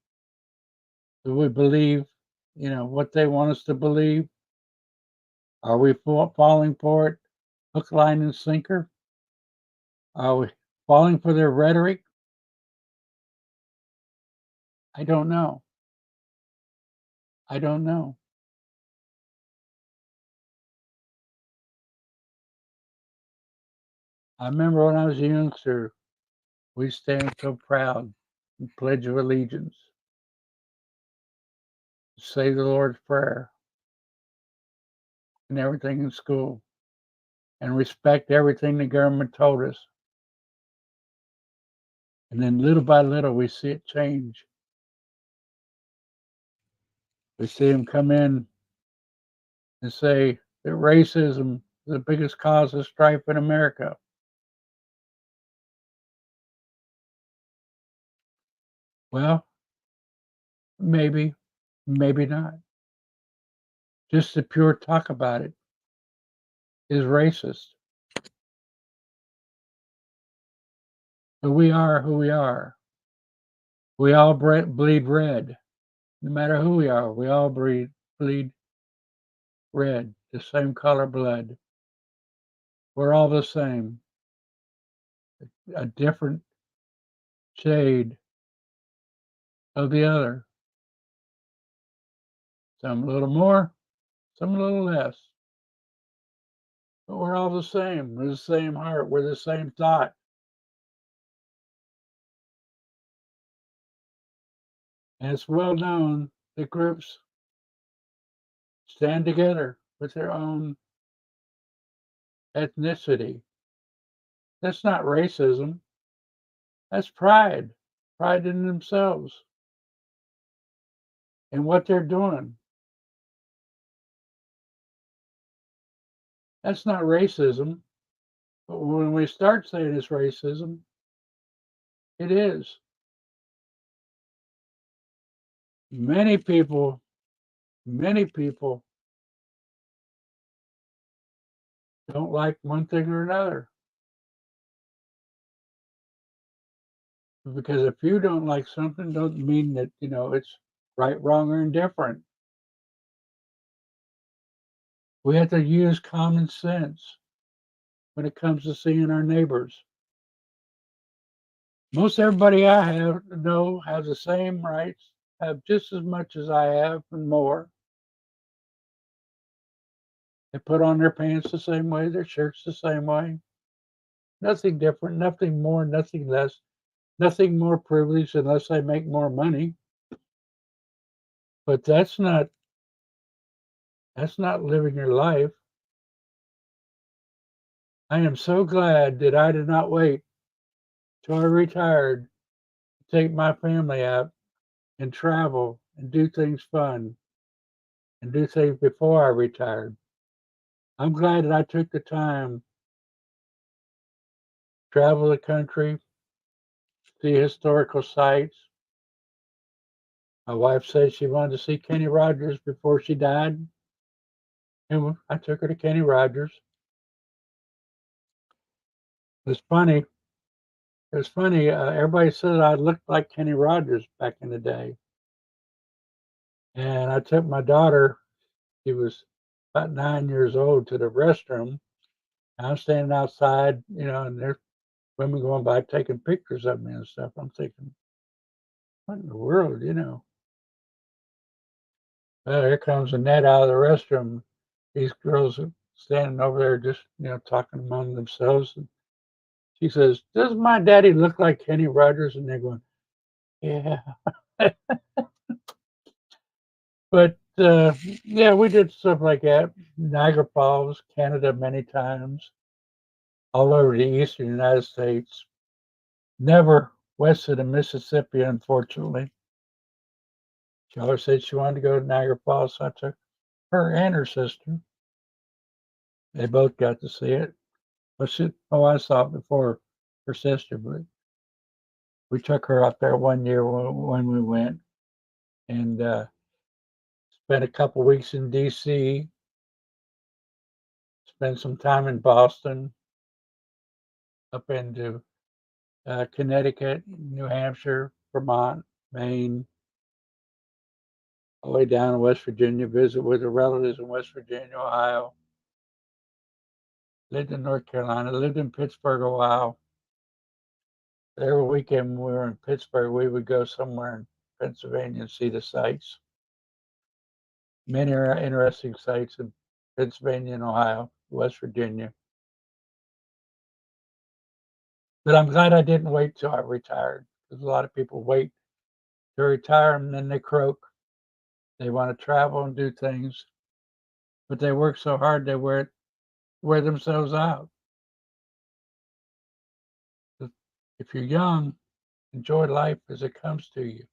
Do we believe, what they want us to believe? Are we falling for it hook, line, and sinker? Are we falling for their rhetoric? I don't know. I don't know. I remember when I was a youngster, we stand so proud and Pledge of Allegiance, say the Lord's Prayer, and everything in school, and respect everything the government told us. And then little by little, we see it change. We see them come in and say that racism is the biggest cause of strife in America. Well, maybe, maybe not. Just the pure talk about it is racist. But we are who we are. We all bleed red. No matter who we are, we all bleed red, the same color blood. We're all the same. A different shade of the other. Some a little more, some a little less. But we're all the same. We're the same heart. We're the same thought. And it's well known that groups stand together with their own ethnicity. That's not racism. That's pride. Pride in themselves and what they're doing. That's not racism. But when we start saying it's racism, it is. Many people don't like one thing or another. Because if you don't like something, doesn't mean that, it's right, wrong, or indifferent. We have to use common sense when it comes to seeing our neighbors. Most everybody I know has the same rights, have just as much as I have and more. They put on their pants the same way, their shirts the same way. Nothing different, nothing more, nothing less, nothing more privileged unless they make more money. But that's not living your life. I am so glad that I did not wait till I retired to take my family out and travel and do things fun and do things before I retired. I'm glad that I took the time to travel the country, see historical sites. My wife said she wanted to see Kenny Rogers before she died, and I took her to Kenny Rogers. It was funny. It was funny. Everybody said I looked like Kenny Rogers back in the day, and I took my daughter. She was about 9 years old to the restroom. I'm standing outside, and there's women going by taking pictures of me and stuff. I'm thinking, what in the world? Here comes Annette out of the restroom. These girls are standing over there just, talking among themselves. And she says, does my daddy look like Kenny Rogers? And they're going, yeah. But yeah, we did stuff like that. Niagara Falls, Canada, many times, all over the eastern United States. Never west of the Mississippi, unfortunately. She always said she wanted to go to Niagara Falls, so I took her and her sister. They both got to see it. I saw it before her sister, but we took her out there one year when we went and spent a couple weeks in D.C., spent some time in Boston, up into Connecticut, New Hampshire, Vermont, Maine, all the way down to West Virginia, visit with her relatives in West Virginia, Ohio. Lived in North Carolina, lived in Pittsburgh a while. Every weekend when we were in Pittsburgh, we would go somewhere in Pennsylvania and see the sights. Many interesting sites in Pennsylvania and Ohio, West Virginia. But I'm glad I didn't wait till I retired, because a lot of people wait to retire and then they croak. They want to travel and do things, but they work so hard they wear themselves out. If you're young, enjoy life as it comes to you.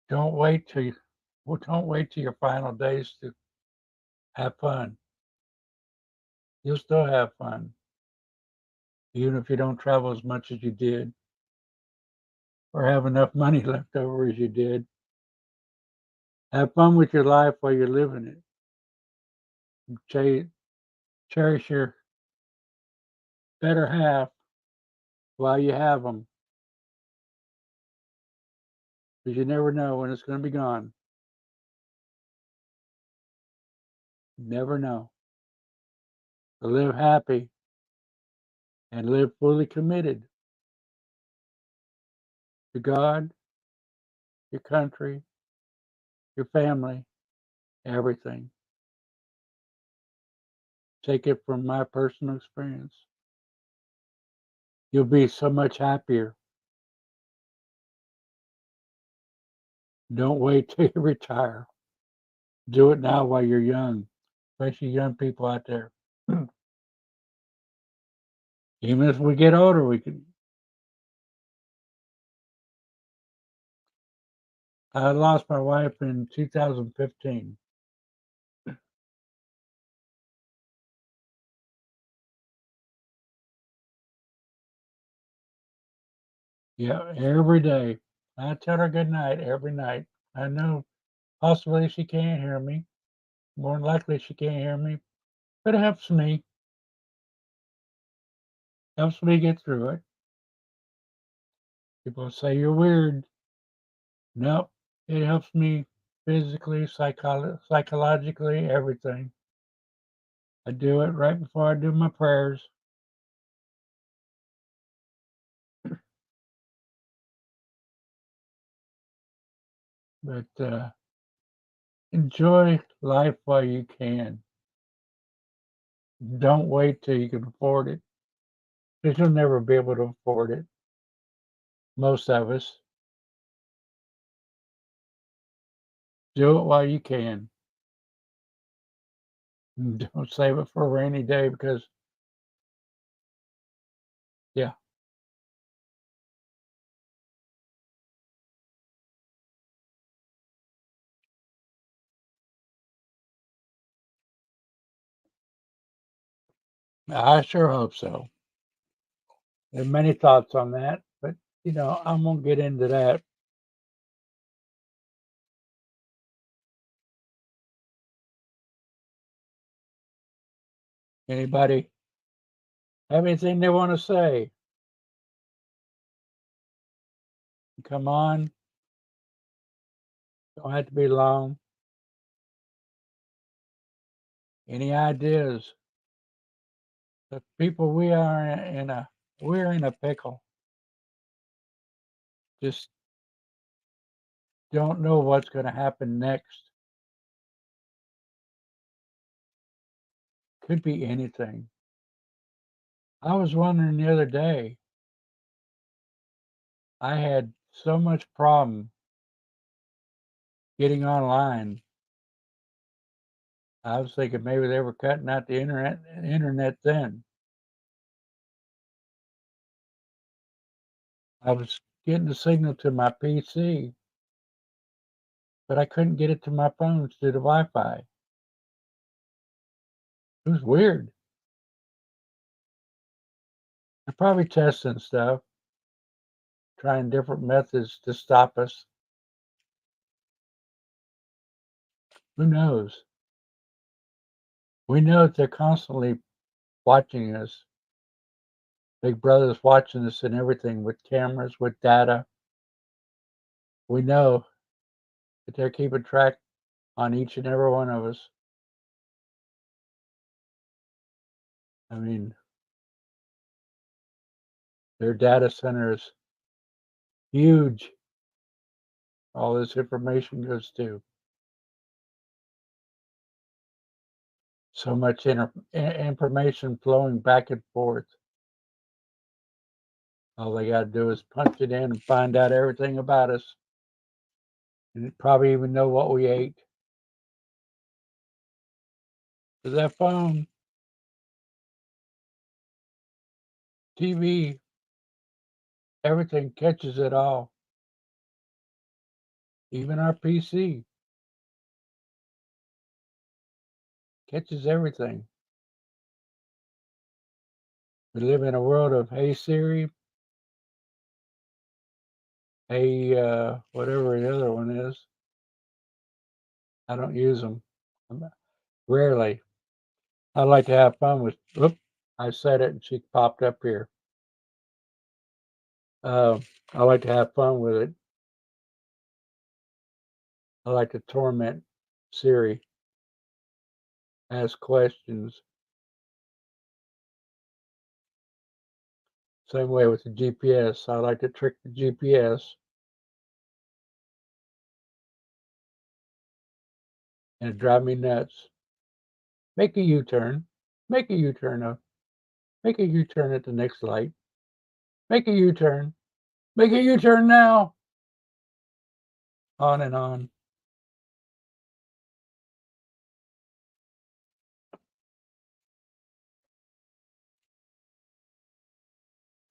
Don't wait till you, don't wait till your final days to have fun. You'll still have fun, even if you don't travel as much as you did, or have enough money left over as you did. Have fun with your life while you're living it. Cherish your better half while you have them, because you never know when it's going to be gone. You never know. So live happy and live fully committed to God, your country, your family, everything. Take it from my personal experience. You'll be so much happier. Don't wait till you retire. Do it now while you're young, especially young people out there. Even as we get older, we can. I lost my wife in 2015. Yeah, every day. I tell her good night every night. I know possibly she can't hear me. More than likely she can't hear me, but it helps me. Helps me get through it. People say you're weird. Nope. It helps me physically, psychologically, everything. I do it right before I do my prayers. But enjoy life while you can. Don't wait till you can afford it, because you'll never be able to afford it. Most of us. Do it while you can. Don't save it for a rainy day because, yeah, I sure hope so. There are many thoughts on that, but I won't get into that. Anybody have anything they want to say? Come on, don't have to be long. Any ideas? The people we're in a pickle. Just don't know what's going to happen next. Could be anything. I was wondering the other day, I had so much problem getting online. I was thinking maybe they were cutting out the internet then. I was getting the signal to my PC, but I couldn't get it to my phones through the Wi-Fi. It was weird. They're probably testing stuff, trying different methods to stop us. Who knows? We know that they're constantly watching us. Big Brother's watching us and everything with cameras, with data. We know that they're keeping track on each and every one of us. I mean, their data center is huge. All this information goes to. So much information flowing back and forth. All they got to do is punch it in and find out everything about us. And probably even know what we ate. Because that phone, TV, everything catches it all. Even our PC catches everything. We live in a world of hey Siri, hey whatever the other one is. I don't use them. Rarely. I like to have fun with. Whoop, I said it and she popped up here. I like to have fun with it. I like to torment Siri, ask questions. Same way with the GPS. I like to trick the GPS and it drive me nuts. Make a U-turn. Make a U-turn up. Make a U-turn at the next light. Make a U-turn. Make a U-turn now. On and on.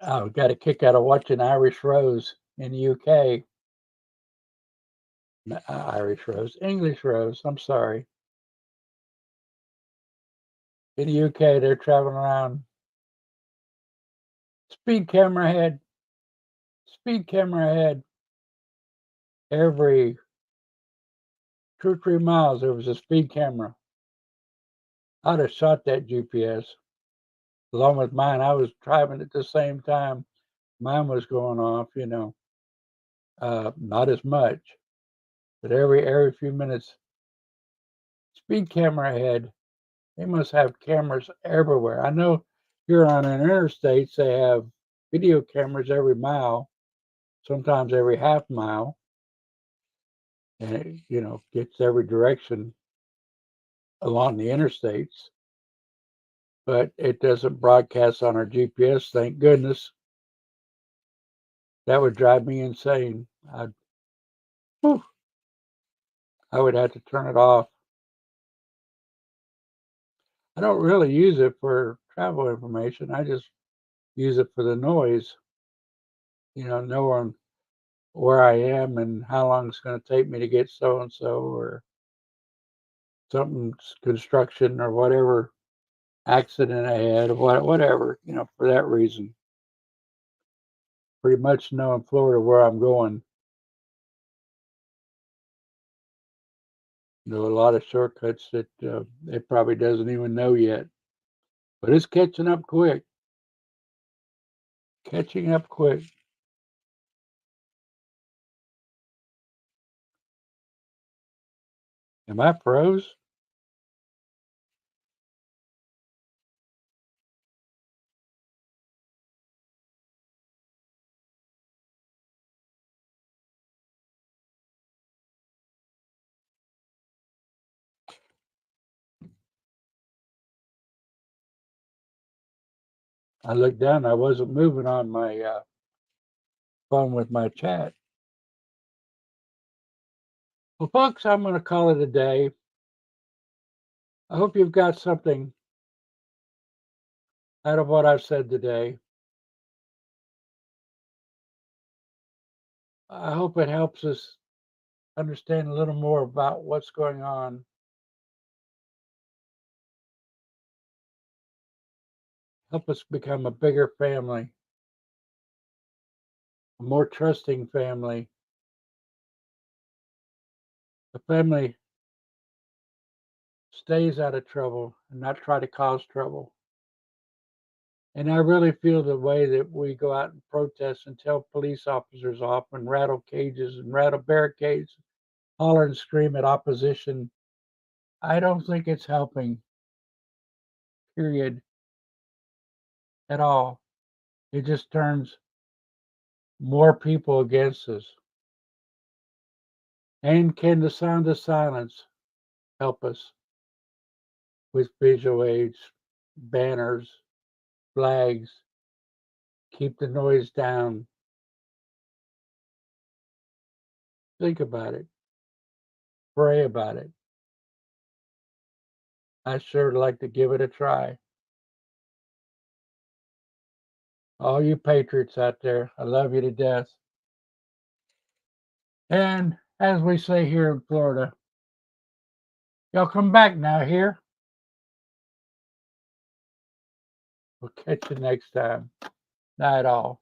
I got a kick out of watching Irish Rose in the UK. Irish Rose, English Rose. I'm sorry. In the UK, they're traveling around. Speed camera ahead. Speed camera ahead. Every 2 or 3 miles, there was a speed camera. I'd have shot that GPS along with mine. I was driving at the same time. Mine was going off, not as much, but every few minutes, speed camera ahead. They must have cameras everywhere. I know here on an interstate, they have video cameras every mile, sometimes every half mile, and it, gets every direction along the interstates. but it doesn't broadcast on our GPS, thank goodness. That would drive me insane. Whew, I would have to turn it off. I don't really use it for travel information. I just use it for the noise, knowing where I am and how long it's going to take me to get so and so, or something's construction or whatever accident I had, or whatever, for that reason. Pretty much know in Florida where I'm going. A lot of shortcuts that it probably doesn't even know yet, but it's catching up quick. Catching up quick. Am I froze? I looked down. I wasn't moving on my phone with my chat. Well, folks, I'm going to call it a day. I hope you've got something out of what I've said today. I hope it helps us understand a little more about what's going on. Help us become a bigger family, a more trusting family, a family stays out of trouble and not try to cause trouble. And I really feel the way that we go out and protest and tell police officers off and rattle cages and rattle barricades, holler and scream at opposition. I don't think it's helping, period, at all. It just turns more people against us. And can the sound of silence help us with visual aids, banners, flags, keep the noise down? Think about it. Pray about it. I sure like to give it a try. All you patriots out there, I love you to death. And as we say here in Florida, y'all come back now here. We'll catch you next time. Night all.